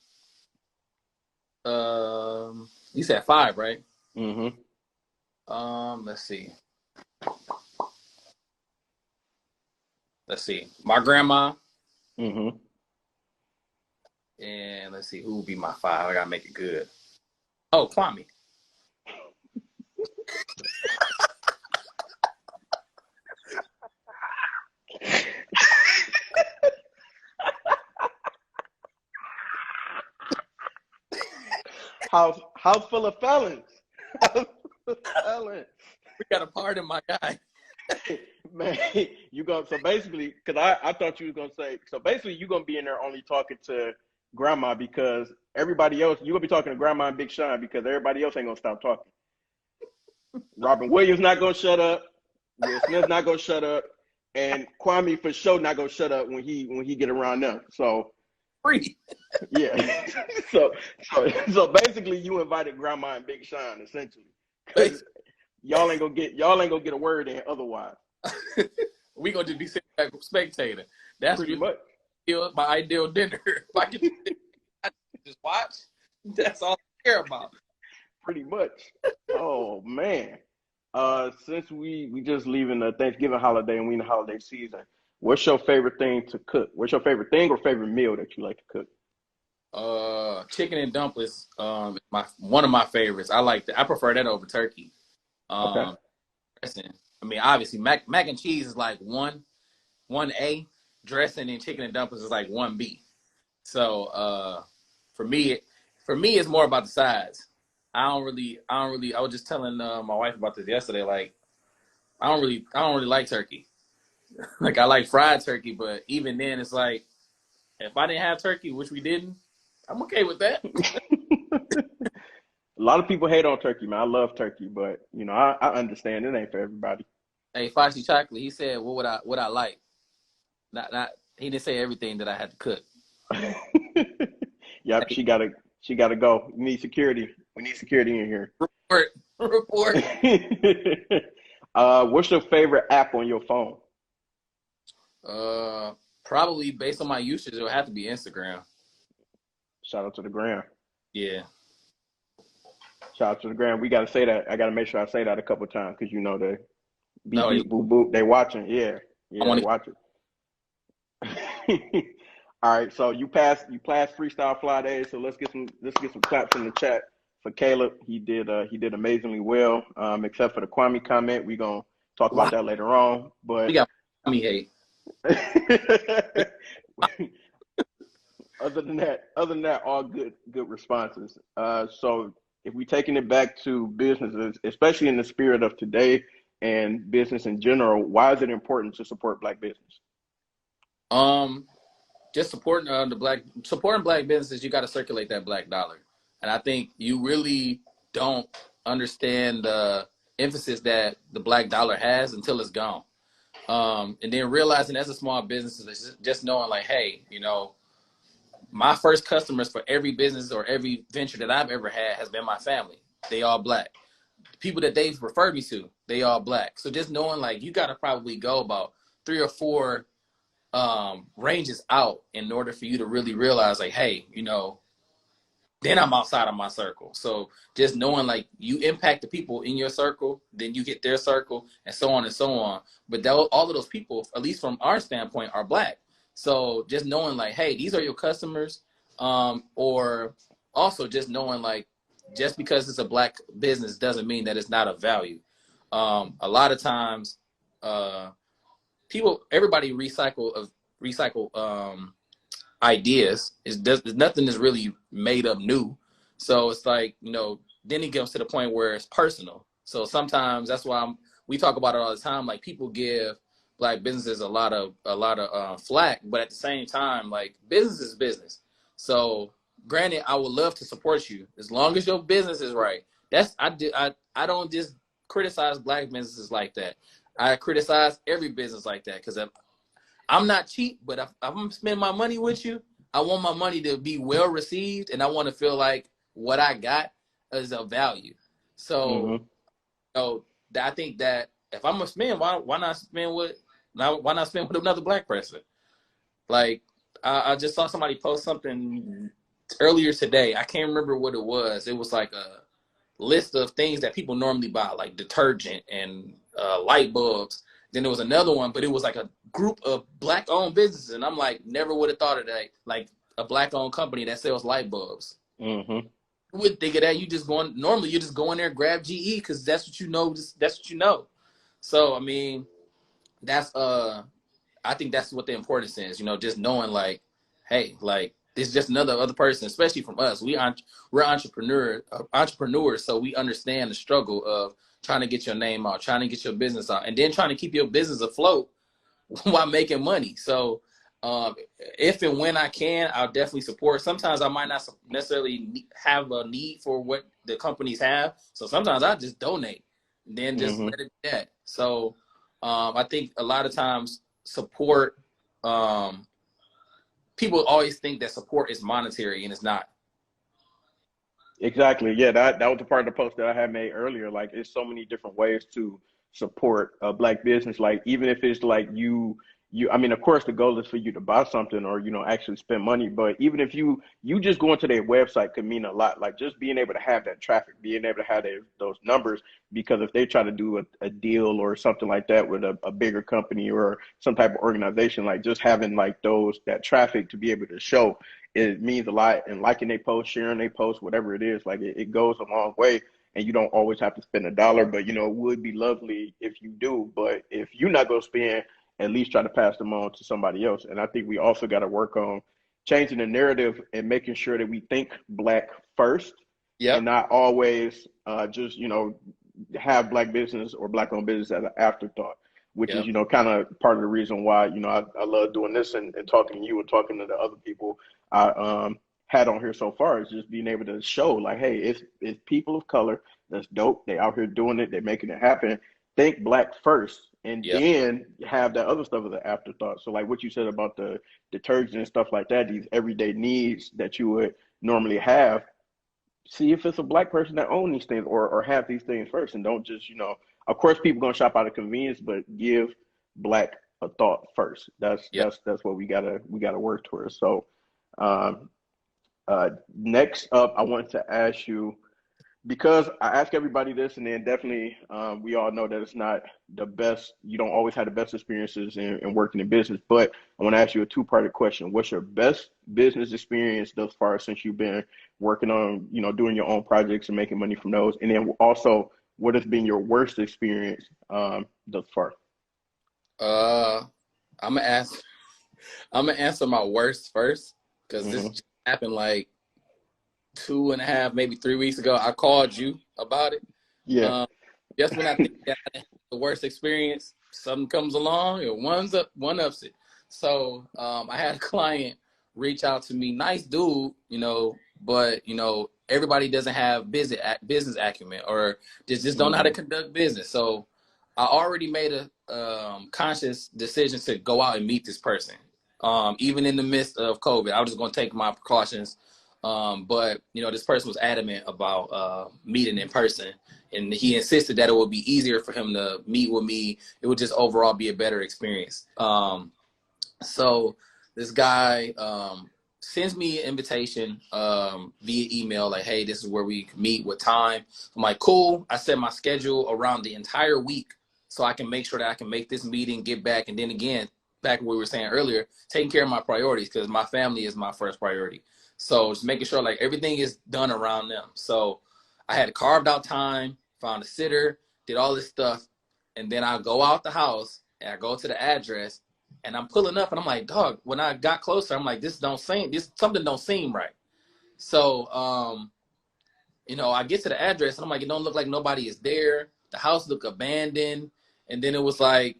You said 5, right? Mm-hmm. Let's see. My grandma. Mm-hmm. And let's see, who would be my 5? I gotta make it good. Oh, Kwame. House full of felons. House full of felons. We got a pardon, my guy. Man, so basically, because I thought you was gonna say, so basically you're gonna be in there only talking to grandma, because everybody else, you're gonna be talking to grandma and Big Sean, because everybody else ain't gonna stop talking. Robin Williams not gonna shut up, Will Smith's not gonna shut up, and Kwame for sure not gonna shut up when he get around them. So Free. yeah. so basically you invited grandma and Big Sean essentially. Y'all ain't gonna get a word in otherwise. We gonna just be sitting back spectating. That's pretty much my ideal dinner. If I can just watch, that's all I care about. Pretty much. Oh man. Since we just leaving the Thanksgiving holiday and we in the holiday season, what's your favorite thing to cook? What's your favorite thing or favorite meal that you like to cook? Chicken and dumplings. One of my favorites. I prefer that over turkey. Okay. Dressing. I mean, obviously, mac and cheese is like 1A. Dressing and chicken and dumplings is like 1B. So for me, it's more about the sides. I was just telling my wife about this yesterday. Like, I don't really like turkey. Like, I like fried turkey, but even then, it's like if I didn't have turkey, which we didn't, I'm okay with that. A lot of people hate on turkey, man. I love turkey, but I understand it ain't for everybody. Hey, Foxy Chocolate, he said, what I like? Not he didn't say everything that I had to cook. Yep, Hey, she gotta go. We need security. We need security in here. report, report. What's your favorite app on your phone? Probably based on my usage, it'll have to be Instagram. Shout out to the gram. Yeah. Shout out to the gram. We gotta say that. I gotta make sure I say that a couple times because the beep No, beep boop boop. They watching. Yeah, I yeah, they want to. watching. All right, so you passed freestyle fly days. So let's get some claps in the chat for Caleb. He did amazingly well. Except for the Kwame comment, we gonna talk about Wow, that later on. we But got me hate. other than that, all good responses. So if we taking it back to businesses, especially in the spirit of today and business in general, why is it important to support Black business? Um, just supporting black businesses. You got to circulate that black dollar, and I think you really don't understand the emphasis that the black dollar has until it's gone. And then realizing as a small business, is just knowing like, hey, my first customers for every business or every venture that I've ever had has been my family. They all black. The people that they've referred me to, they all black. So just knowing like you got to probably go about 3 or 4 ranges out in order for you to really realize like, hey, then I'm outside of my circle. So just knowing like you impact the people in your circle, then you hit their circle, and so on and so on. But all of those people, at least from our standpoint, are black. So just knowing like, hey, these are your customers, or also just knowing like, just because it's a black business doesn't mean that it's not of value. A lot of times, uh, everybody recycle ideas. Nothing is really made up new. So it's like, then it comes to the point where it's personal. So sometimes that's why we talk about it all the time. Like, people give black businesses a lot of flack, but at the same time, like, business is business. So granted, I would love to support you as long as your business is right. I don't just criticize black businesses like that. I criticize every business like that because I'm not cheap, but if I'm gonna spend my money with you, I want my money to be well received, and I want to feel like what I got is of value. So, Hmm. I think that if I'm gonna spend, why not spend with another black person? Like, I just saw somebody post something earlier today. I can't remember what it was. It was like a list of things that people normally buy, like detergent and light bulbs. Then there was another one, but it was like a group of black-owned businesses, and I'm like, never would have thought of that, like a black-owned company that sells light bulbs. Hmm. You wouldn't think of that. Normally you just go in there and grab GE because that's what you know. That's what you know. So I mean, that's I think that's what the importance is. Just knowing like, hey, like, this is just another other person, especially from us. We're entrepreneurs, so we understand the struggle of trying to get your name out, trying to get your business out, and then trying to keep your business afloat while making money. So if and when I can, I'll definitely support. Sometimes I might not necessarily have a need for what the companies have, so sometimes I just donate, and then just Hmm. let it be that. So I think a lot of times support. Um, People always think that support is monetary, and it's not. Exactly. Yeah, that was the part of the post that I had made earlier. Like, it's so many different ways to support a Black business. Like, even if it's like I mean, of course, the goal is for you to buy something or actually spend money. But even if you just going to their website could mean a lot. Like, just being able to have that traffic, being able to have those numbers. Because if they try to do a deal or something like that with a bigger company or some type of organization, like, just having like that traffic to be able to show, it means a lot. And liking they post, sharing they post, whatever it is, like, it goes a long way. And you don't always have to spend a dollar, but it would be lovely if you do. But if you're not going to spend, at least try to pass them on to somebody else. And I think we also got to work on changing the narrative and making sure that we think Black first, Yep. and not always just, have black business or black owned business as an afterthought, which is, Yep. kind of part of the reason why, I love doing this and talking to you and talking to the other people I had on here so far, is just being able to show like, hey, it's people of color that's dope. They out here doing it. They're making it happen. Think black first, and Yep. then have that other stuff as an afterthought. So like what you said about the detergent and stuff like that, these everyday needs that you would normally have, see if it's a black person that own these things or have these things first, and don't just, of course people gonna shop out of convenience, but give black a thought first. That's Yep. what we gotta work towards. So um next up, I want to ask you, because I ask everybody this, and then definitely we all know that it's not the best. You don't always have the best experiences in working in business, but I want to ask you a two-parted question. What's your best business experience thus far since you've been working on, doing your own projects and making money from those? And then also, what has been your worst experience thus far? Uh, I'm gonna ask. I'm gonna answer my worst first because this Hmm. just happened like 2.5, maybe 3 weeks ago. I called you about it. Yeah. Um, just when I think that I had the worst experience, something comes along and one ups it. So I had a client reach out to me, nice dude, but everybody doesn't have business acumen or just don't know how to Hmm. conduct business. So I already made a conscious decision to go out and meet this person. Even in the midst of COVID, I was just going to take my precautions. But this person was adamant about meeting in person, and he insisted that it would be easier for him to meet with me. It would just overall be a better experience. So this guy sends me an invitation via email, like, hey, this is where we can meet, what time. I'm like, cool. I set my schedule around the entire week so I can make sure that I can make this meeting, get back, and then again, back what we were saying earlier, taking care of my priorities, because my family is my first priority. So just making sure like everything is done around them. So I had carved out time, found a sitter, did all this stuff, and then I go out the house and I go to the address, and I'm pulling up, and I'm like, dog, when I got closer, I'm like, this something don't seem right. So I get to the address, and I'm like, it don't look like nobody is there. The house look abandoned. And then it was like,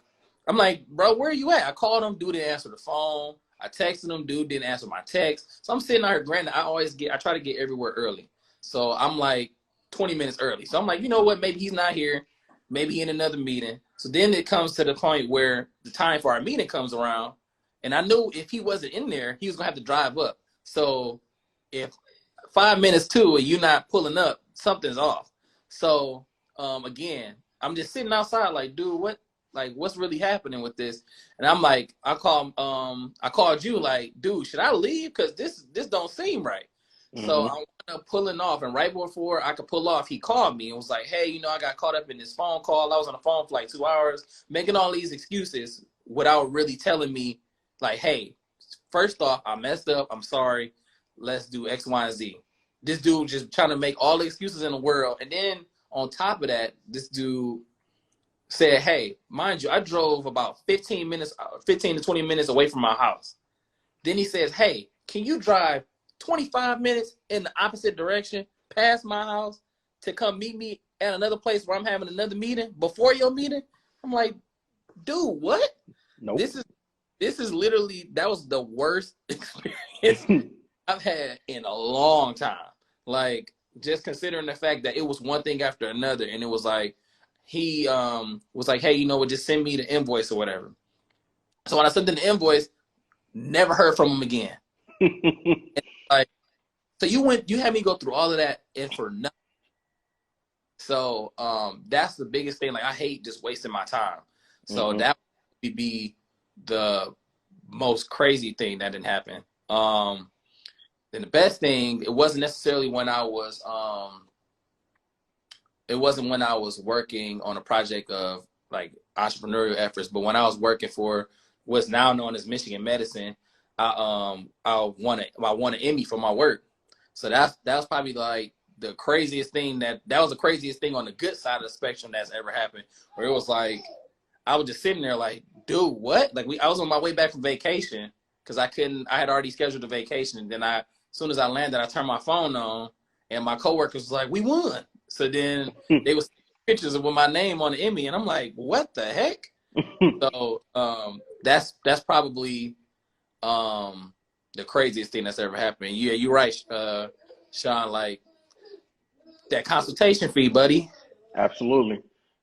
I'm like, bro, where are you at? I called him, dude didn't answer the phone. I texted him, dude didn't answer my text. So I'm sitting out here, granted, I try to get everywhere early. So I'm like 20 minutes early. So I'm like, you know what? Maybe he's not here. Maybe he in another meeting. So then it comes to the point where the time for our meeting comes around. And I knew if he wasn't in there, he was gonna have to drive up. So if 5 minutes to and you're not pulling up, something's off. So again, I'm just sitting outside like, dude, what's really happening with this? And I'm like, I called you like, dude, should I leave? Because this don't seem right. So Hmm. I'm pulling off, and right before I could pull off, he called me and was like, hey, I got caught up in this phone call. I was on the phone for like 2 hours, making all these excuses without really telling me, like, hey, first off, I messed up. I'm sorry. Let's do X, Y, and Z. This dude just trying to make all the excuses in the world. And then on top of that, this dude said, hey, mind you, I drove about 15 to 20 minutes away from my house. Then he says, hey, can you drive 25 minutes in the opposite direction past my house to come meet me at another place where I'm having another meeting before your meeting? I'm like, dude, what? Nope. This is literally, that was the worst experience I've had in a long time. Like, just considering the fact that it was one thing after another, and it was like he was like, hey, just send me the invoice or whatever. So when I sent him the invoice, never heard from him again. And like, so you had me go through all of that and for nothing. So that's the biggest thing. Like, I hate just wasting my time. So Hmm. that would be the most crazy thing that didn't happen. Then the best thing, it wasn't when I was working on a project of like entrepreneurial efforts, but when I was working for what's now known as Michigan Medicine, I won an Emmy for my work. So that was probably like the craziest thing that was the craziest thing on the good side of the spectrum that's ever happened. Where it was like I was just sitting there like, dude, what? Like I was on my way back from vacation because I had already scheduled a vacation, and then as soon as I landed, I turned my phone on, and my coworkers was like, "We won." So then they was pictures of with my name on the Emmy, and I'm like, "What the heck?" So that's probably the craziest thing that's ever happened. Yeah, you're right, Sean. Like that consultation fee, buddy. Absolutely.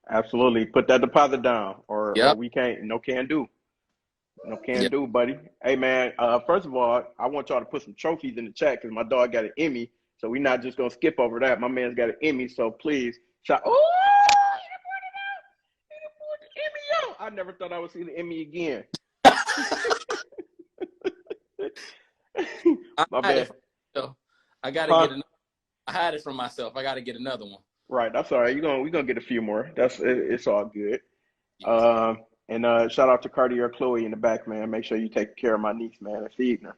Absolutely. Put that deposit down or Yep. we can't, no can do. No can Yep. do, buddy. Hey man, first of all, I want y'all to put some trophies in the chat because my dog got an Emmy. So we're not just gonna skip over that. My man's got an Emmy, so please shout. Oh, he done pulled the Emmy out. I never thought I would see the Emmy again. I My had it bad. from myself. I gotta Huh? get another. I had it from myself. I gotta get another one. Right. That's all right. We're gonna get a few more. It's all good. Yes. And shout out to Cartier Chloe in the back, man. Make sure you take care of my niece, man, and feeding her.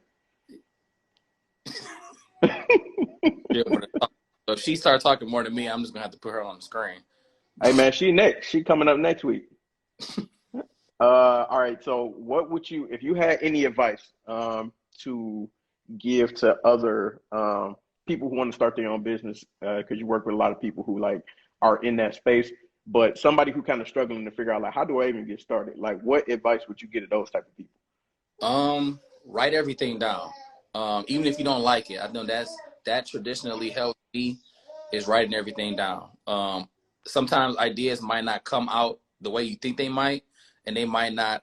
Yeah, so if she starts talking more than me, I'm just gonna have to put her on the screen. Hey man, she next. She coming up next week. All right. So, what would you, if you had any advice, to give to other people who want to start their own business? Because you work with a lot of people who like are in that space, but somebody who kind of struggling to figure out like, how do I even get started? Like, what advice would you give to those type of people? Write everything down. Even if you don't like it. I know that traditionally helps me is writing everything down. Sometimes ideas might not come out the way you think they might, and they might not.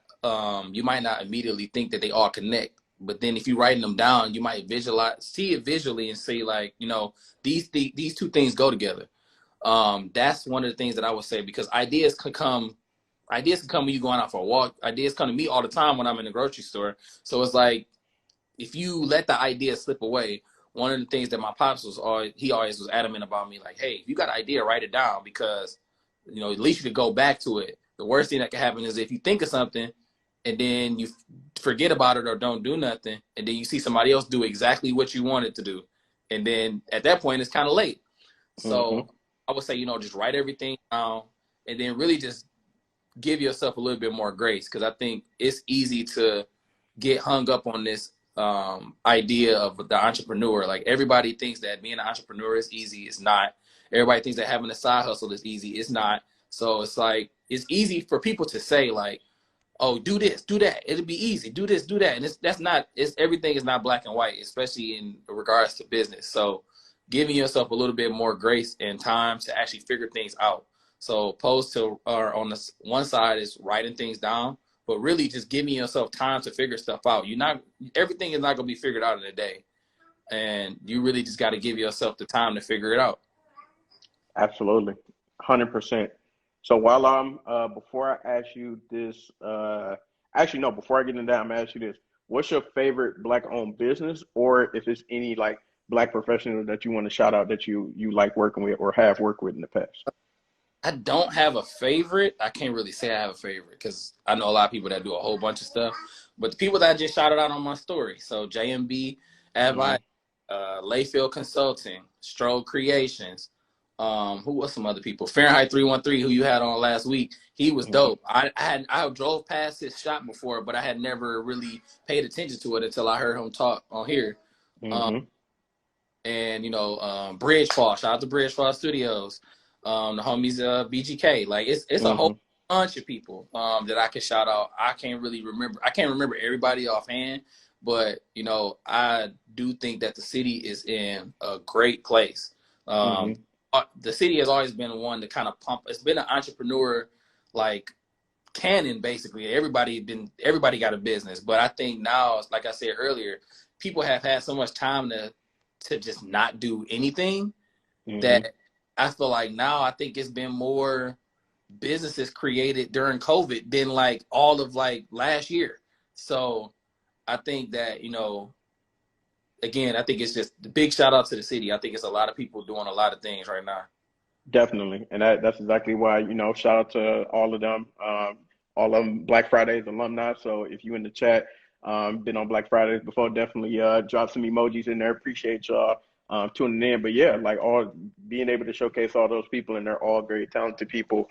You might not immediately think that they all connect. But then if you're writing them down, you might see it visually, and say like, these two things go together. That's one of the things that I would say because ideas can come. Ideas can come when you're going out for a walk. Ideas come to me all the time when I'm in the grocery store. So it's like if you let the idea slip away, one of the things that my pops he always was adamant about me, like, hey, if you got an idea, write it down because, at least you could go back to it. The worst thing that can happen is if you think of something and then you forget about it or don't do nothing, and then you see somebody else do exactly what you wanted to do. And then at that point, it's kind of late. Mm-hmm. So I would say, just write everything down and then really just give yourself a little bit more grace because I think it's easy to get hung up on this idea of the entrepreneur. Like everybody thinks that being an entrepreneur is easy. It's not. Everybody thinks that having a side hustle is easy. It's not. So it's like it's easy for people to say like, "Oh, do this, do that. It'll be easy. Do this, do that." And that's not. It's everything is not black and white, especially in regards to business. So giving yourself a little bit more grace and time to actually figure things out. So opposed to or on the one side is writing things down, but really just giving yourself time to figure stuff out. Everything is not gonna be figured out in a day. And you really just gotta give yourself the time to figure it out. Absolutely. 100%. So while before I ask you this, actually, no, before I get into that, I'm gonna ask you this. What's your favorite black owned business, or if it's any like black professional that you want to shout out that you like working with or have worked with in the past? I don't have a favorite. I can't really say I have a favorite because I know a lot of people that do a whole bunch of stuff. But the people that I just shouted out on my story, so JMB, Mm-hmm. Advice, Layfield Consulting, Stroll Creations, who was some other people? Fahrenheit 313, who you had on last week. He was Mm-hmm. dope. I drove past his shop before, but I had never really paid attention to it until I heard him talk on here. Um, Mm-hmm. and Bridgefall. Shout out to Bridgefall Studios. The homies BGK. Like it's a whole Mm-hmm. bunch of people that I can shout out. I can't really remember. I can't remember everybody offhand, but I do think that the city is in a great place. Um, Mm-hmm. the city has always been one to kind of pump. It's been an entrepreneur like canon basically. Everybody got a business, but I think now, like I said earlier, people have had so much time to just not do anything Mm-hmm. that I feel like now I think it's been more businesses created during COVID than like all of like last year. So I think that, again, I think it's just the big shout out to the city. I think it's a lot of people doing a lot of things right now. Definitely, and that's exactly why shout out to all of them Black Fridays alumni. So if you in the chat, been on Black Fridays before, definitely drop some emojis in there. Appreciate y'all tuning in. But yeah, like all being able to showcase all those people, and they're all very talented people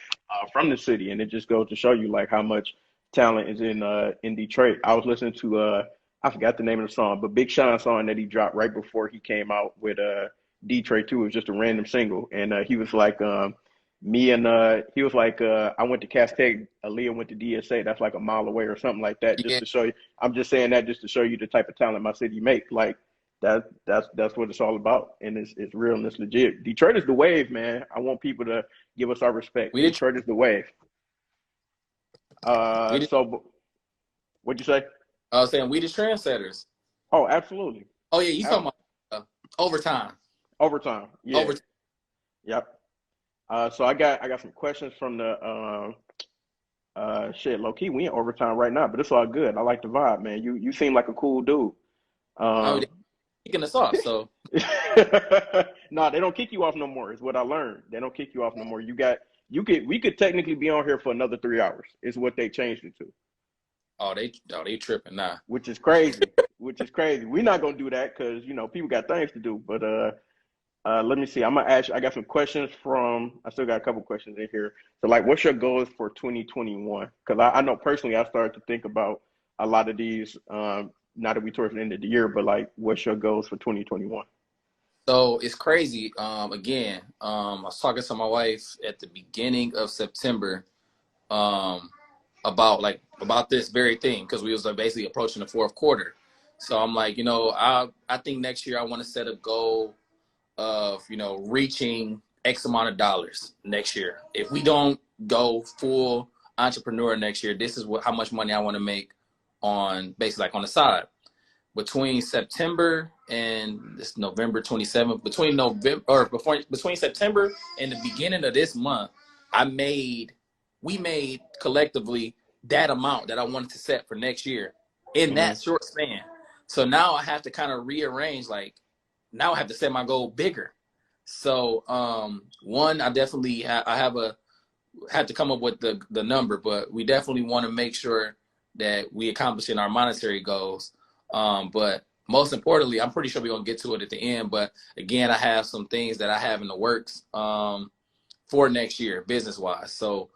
from the city, and it just goes to show you like how much talent is in Detroit. I was listening to I forgot the name of the song, but Big Sean song that he dropped right before he came out with D Trey too. It was just a random single, and he was like, he was like, I went to Castaic, Aaliyah went to DSA. That's like a mile away or something like that. Just Yeah, to show you, I'm just saying that just to show you the type of talent my city make. Like that's what it's all about, and it's real and it's legit. Detroit is the wave, man. I want people to give us our respect. we did. Detroit is the wave. We did. So what'd you say? I was saying we the trendsetters. Oh, absolutely. Oh yeah, you talking Ab- about overtime? Overtime. Yeah. Overtime. Yep. So I got some questions from the shit, low key. We in overtime right now, but it's all good. I like the vibe, man. You seem like a cool dude. Oh, they Um, kicking us off. So no, they don't kick you off no more. Is what I learned. They don't kick you off no more. We could technically be on here for another 3 hours. Is what they changed it to, they tripping now. which is crazy. Which is crazy. We're not gonna do that because people got things to do. But let me see. I'm gonna ask. I got some questions from. I still got a couple questions in here. So, like, what's your goals for 2021? Because I know personally, I started to think about a lot of these. Now that we towards the end of the year, but like, what's your goals for 2021? So it's crazy. Again, I was talking to my wife at the beginning of September about this very thing because we was like basically approaching the fourth quarter. So I'm like, I think next year I want to set a goal of reaching X amount of dollars next year. If we don't go full entrepreneur next year, this is how much money I want to make on basically like on the side. Between September and this November 27th, between September and the beginning of this month, we made collectively that amount that I wanted to set for next year in Mm-hmm. that short span. So now I have to kind of rearrange, like now I have to set my goal bigger. So one, I definitely have to come up with the number, but we definitely want to make sure that we accomplishing our monetary goals. But most importantly, I'm pretty sure we're gonna get to it at the end. But again, I have some things that I have in the works for next year, business wise. So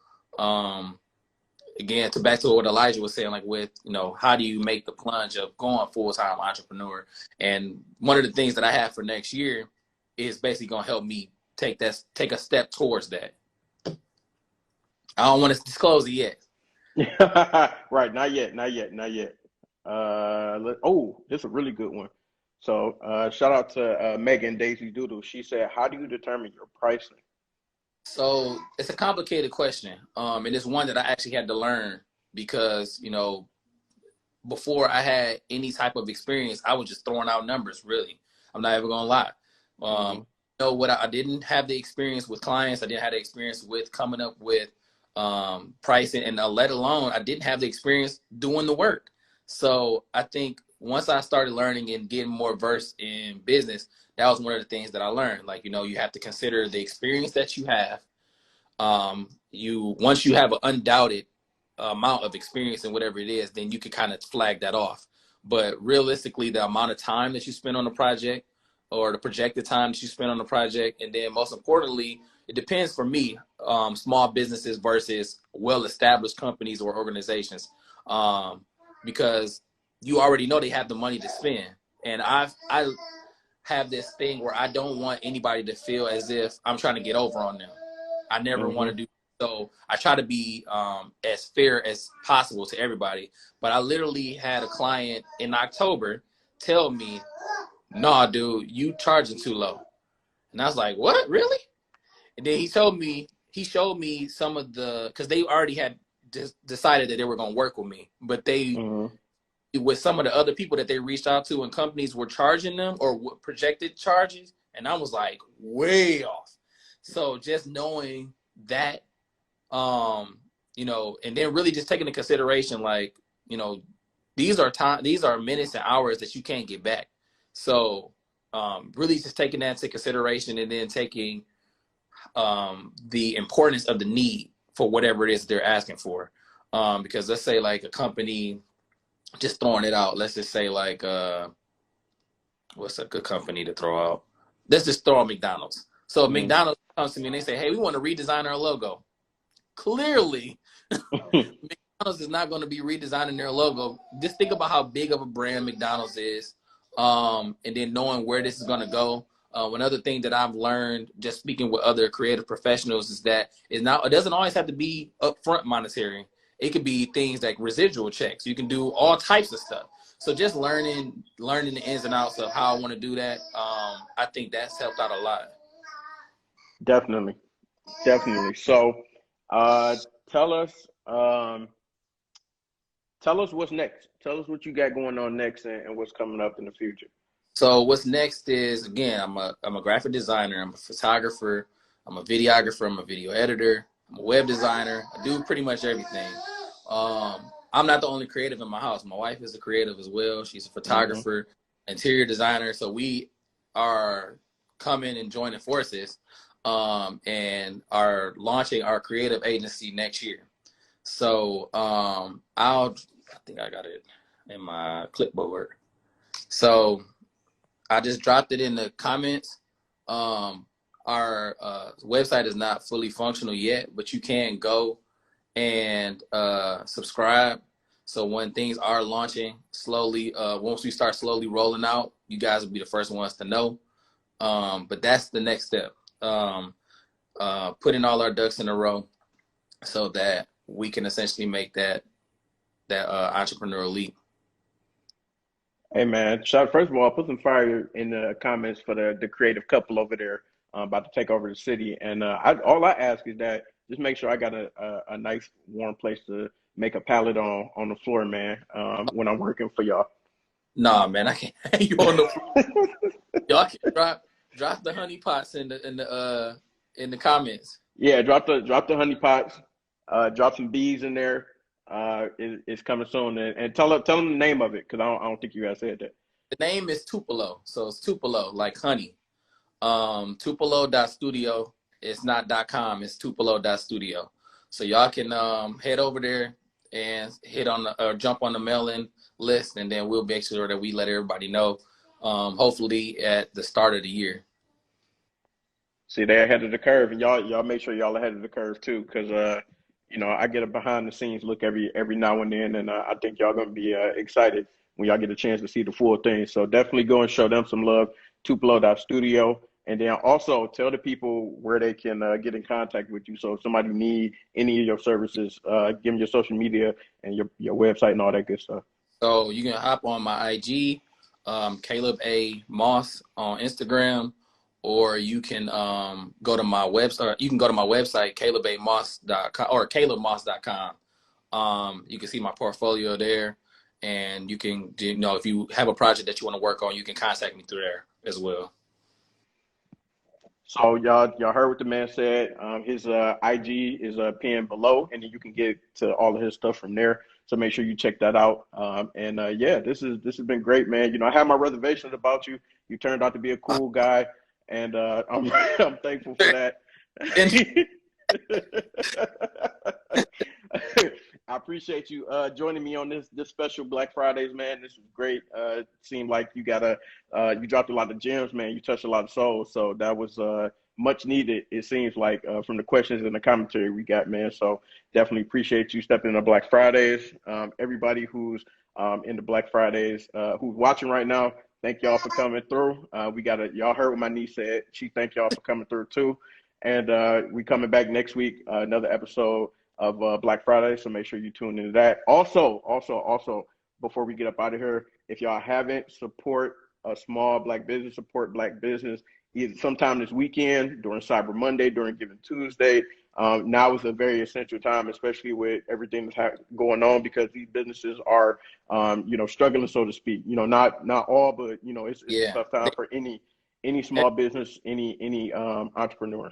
again, back to what Elijah was saying, like with how do you make the plunge of going full time entrepreneur? And one of the things that I have for next year is basically gonna help me take a step towards that. I don't want to disclose it yet. Right, not yet, not yet, not yet. This is a really good one. So, shout out to Megan Daisy Doodle. She said, "How do you determine your pricing?" So it's a complicated question. And it's one that I actually had to learn because, before I had any type of experience, I was just throwing out numbers, really. I'm not even gonna lie. Mm-hmm. What I didn't have the experience with clients, I didn't have the experience with coming up with pricing, and let alone I didn't have the experience doing the work. So I think once I started learning and getting more versed in business, that was one of the things that I learned. Like, you have to consider the experience that you have. Once you have an undoubted amount of experience in whatever it is, then you can kind of flag that off. But realistically, the amount of time that you spend on the project or the projected time that you spend on the project, and then most importantly, it depends for me, small businesses versus well-established companies or organizations, because you already know they have the money to spend. And I have this thing where I don't want anybody to feel as if I'm trying to get over on them. I never want to Mm-hmm. do so. I try to be as fair as possible to everybody. But I literally had a client in October tell me, "Nah, dude, you charging too low." And I was like, "What, really?" And then he showed me some of because they already had decided that they were going to work with me, but Mm-hmm. with some of the other people that they reached out to and companies were charging them or projected charges, and I was like way off. So just knowing that, and then really just taking into consideration, like, these are minutes and hours that you can't get back. So really just taking that into consideration, and then taking the importance of the need for whatever it is they're asking for. Because let's say like a company, just throwing it out, let's just say like what's a good company to throw out? Let's just throw out McDonald's. So if Mm-hmm. McDonald's comes to me and they say, "Hey, we want to redesign our logo." Clearly, McDonald's is not going to be redesigning their logo. Just think about how big of a brand McDonald's is, and then knowing where this is going to go. Another thing that I've learned just speaking with other creative professionals is that it doesn't always have to be upfront monetary. It could be things like residual checks. You can do all types of stuff. So just learning the ins and outs of how I want to do that, I think that's helped out a lot. Definitely, definitely. So, tell us, um, tell us what's next. Tell us what you got going on next, and what's coming up in the future. So what's next is, again, I'm a graphic designer, I'm a photographer, I'm a videographer, I'm a video editor, I'm a web designer. I do pretty much everything. I'm not the only creative in my house. My wife is a creative as well. She's a Mm-hmm. photographer, interior designer. So we are coming and joining forces, and are launching our creative agency next year. So I think I got it in my clipboard. So I just dropped it in the comments. Our website is not fully functional yet, but you can go and subscribe. So when things are launching slowly, once we start slowly rolling out, you guys will be the first ones to know. But that's the next step. Putting all our ducks in a row so that we can essentially make that entrepreneurial leap. Hey man, first of all, put some fire in the comments for the creative couple over there about to take over the city. And all I ask is that just make sure I got a nice warm place to make a pallet on the floor, man. When I'm working for y'all. Nah, man, I can't hang you on the floor. Y'all can drop the honey pots in the comments. Yeah, drop the honey pots. Drop some bees in there. It's coming soon, and tell them the name of it because I don't think you guys said that. The name is Tupelo, so it's Tupelo like honey. Tupelo.studio. It's not .com. It's Tupelo.studio. So y'all can head over there and hit on or jump on the mailing list, and then we'll make sure that we let everybody know. Hopefully at the start of the year. See, they're ahead of the curve, and y'all make sure y'all ahead of the curve too, because I get a behind the scenes look every now and then, and I think y'all gonna be excited when y'all get a chance to see the full thing. So definitely go and show them some love. Tupelo.studio, and then also tell the people where they can get in contact with you. So if somebody need any of your services, give them your social media and your website and all that good stuff. So you can hop on my IG, Caleb A. Moss on Instagram, or you can go to my website. You can go to my website, calabamoss.com or calebmoss.com. You can see my portfolio there, and you can, if you have a project that you want to work on, you can contact me through there as well. So y'all heard what the man said. His IG is pinned below, and then you can get to all of his stuff from there. So make sure you check that out. And yeah, this has been great, man. I had my reservations about you. You turned out to be a cool guy, and I'm thankful for that. I appreciate you joining me on this special Black Fridays, man. This was great. It seemed like you dropped a lot of gems, man. You touched a lot of souls, so that was much needed. It seems like from the questions and the commentary we got, man. So definitely appreciate you stepping into Black Fridays. Everybody who's in the Black Fridays, who's watching right now, thank y'all for coming through. Y'all heard what my niece said. She thank y'all for coming through too. And we coming back next week, another episode of Black Friday. So make sure you tune into that. Also, before we get up out of here, if y'all haven't, support a small Black business, support Black business, either sometime this weekend, during Cyber Monday, during Giving Tuesday. Now is a very essential time, especially with everything that's going on, because these businesses are, struggling, so to speak. Not all, but it's a tough time for any small business, any entrepreneur.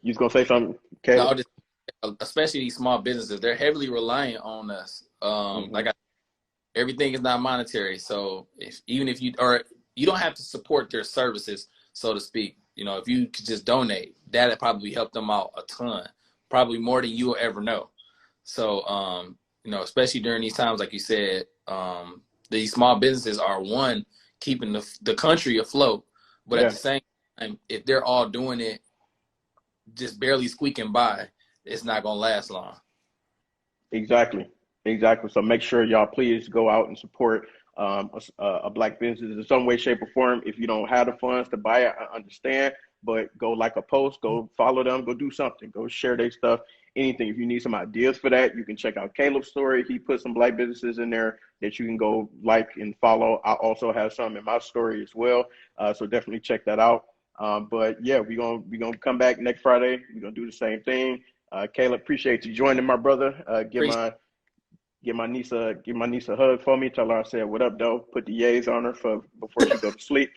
You was gonna say something, Caleb? No, especially these small businesses, they're heavily reliant on us. Everything is not monetary. So even if you don't have to support their services, so to speak. If you could just donate, that'd probably help them out a ton, probably more than you will ever know. So, especially during these times, like you said, these small businesses are one keeping the country afloat. But at the same time, if they're all doing it just barely squeaking by, it's not gonna last long. Exactly. So make sure y'all please go out and support a black business in some way, shape, or form. If you don't have the funds to buy it, I understand. But go like a post, go follow them, go do something, go share their stuff, anything. If you need some ideas for that, you can check out Caleb's story. He put some black businesses in there that you can go like and follow. I also have some in my story as well. So definitely check that out. But yeah, we're gonna come back next Friday. We're gonna do the same thing. Caleb, appreciate you joining, my brother. Give my niece a hug for me. Tell her I said what up, though. Put the yays on her for before she go to sleep.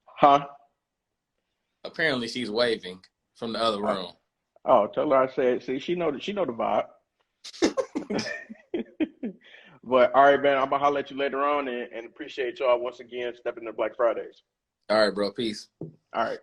Huh? Apparently, she's waving from the other room. Tell her I said. See, she know the vibe. But all right, man. I'm gonna holler at you later on, and appreciate y'all once again stepping to Black Fridays. All right, bro. Peace. All right.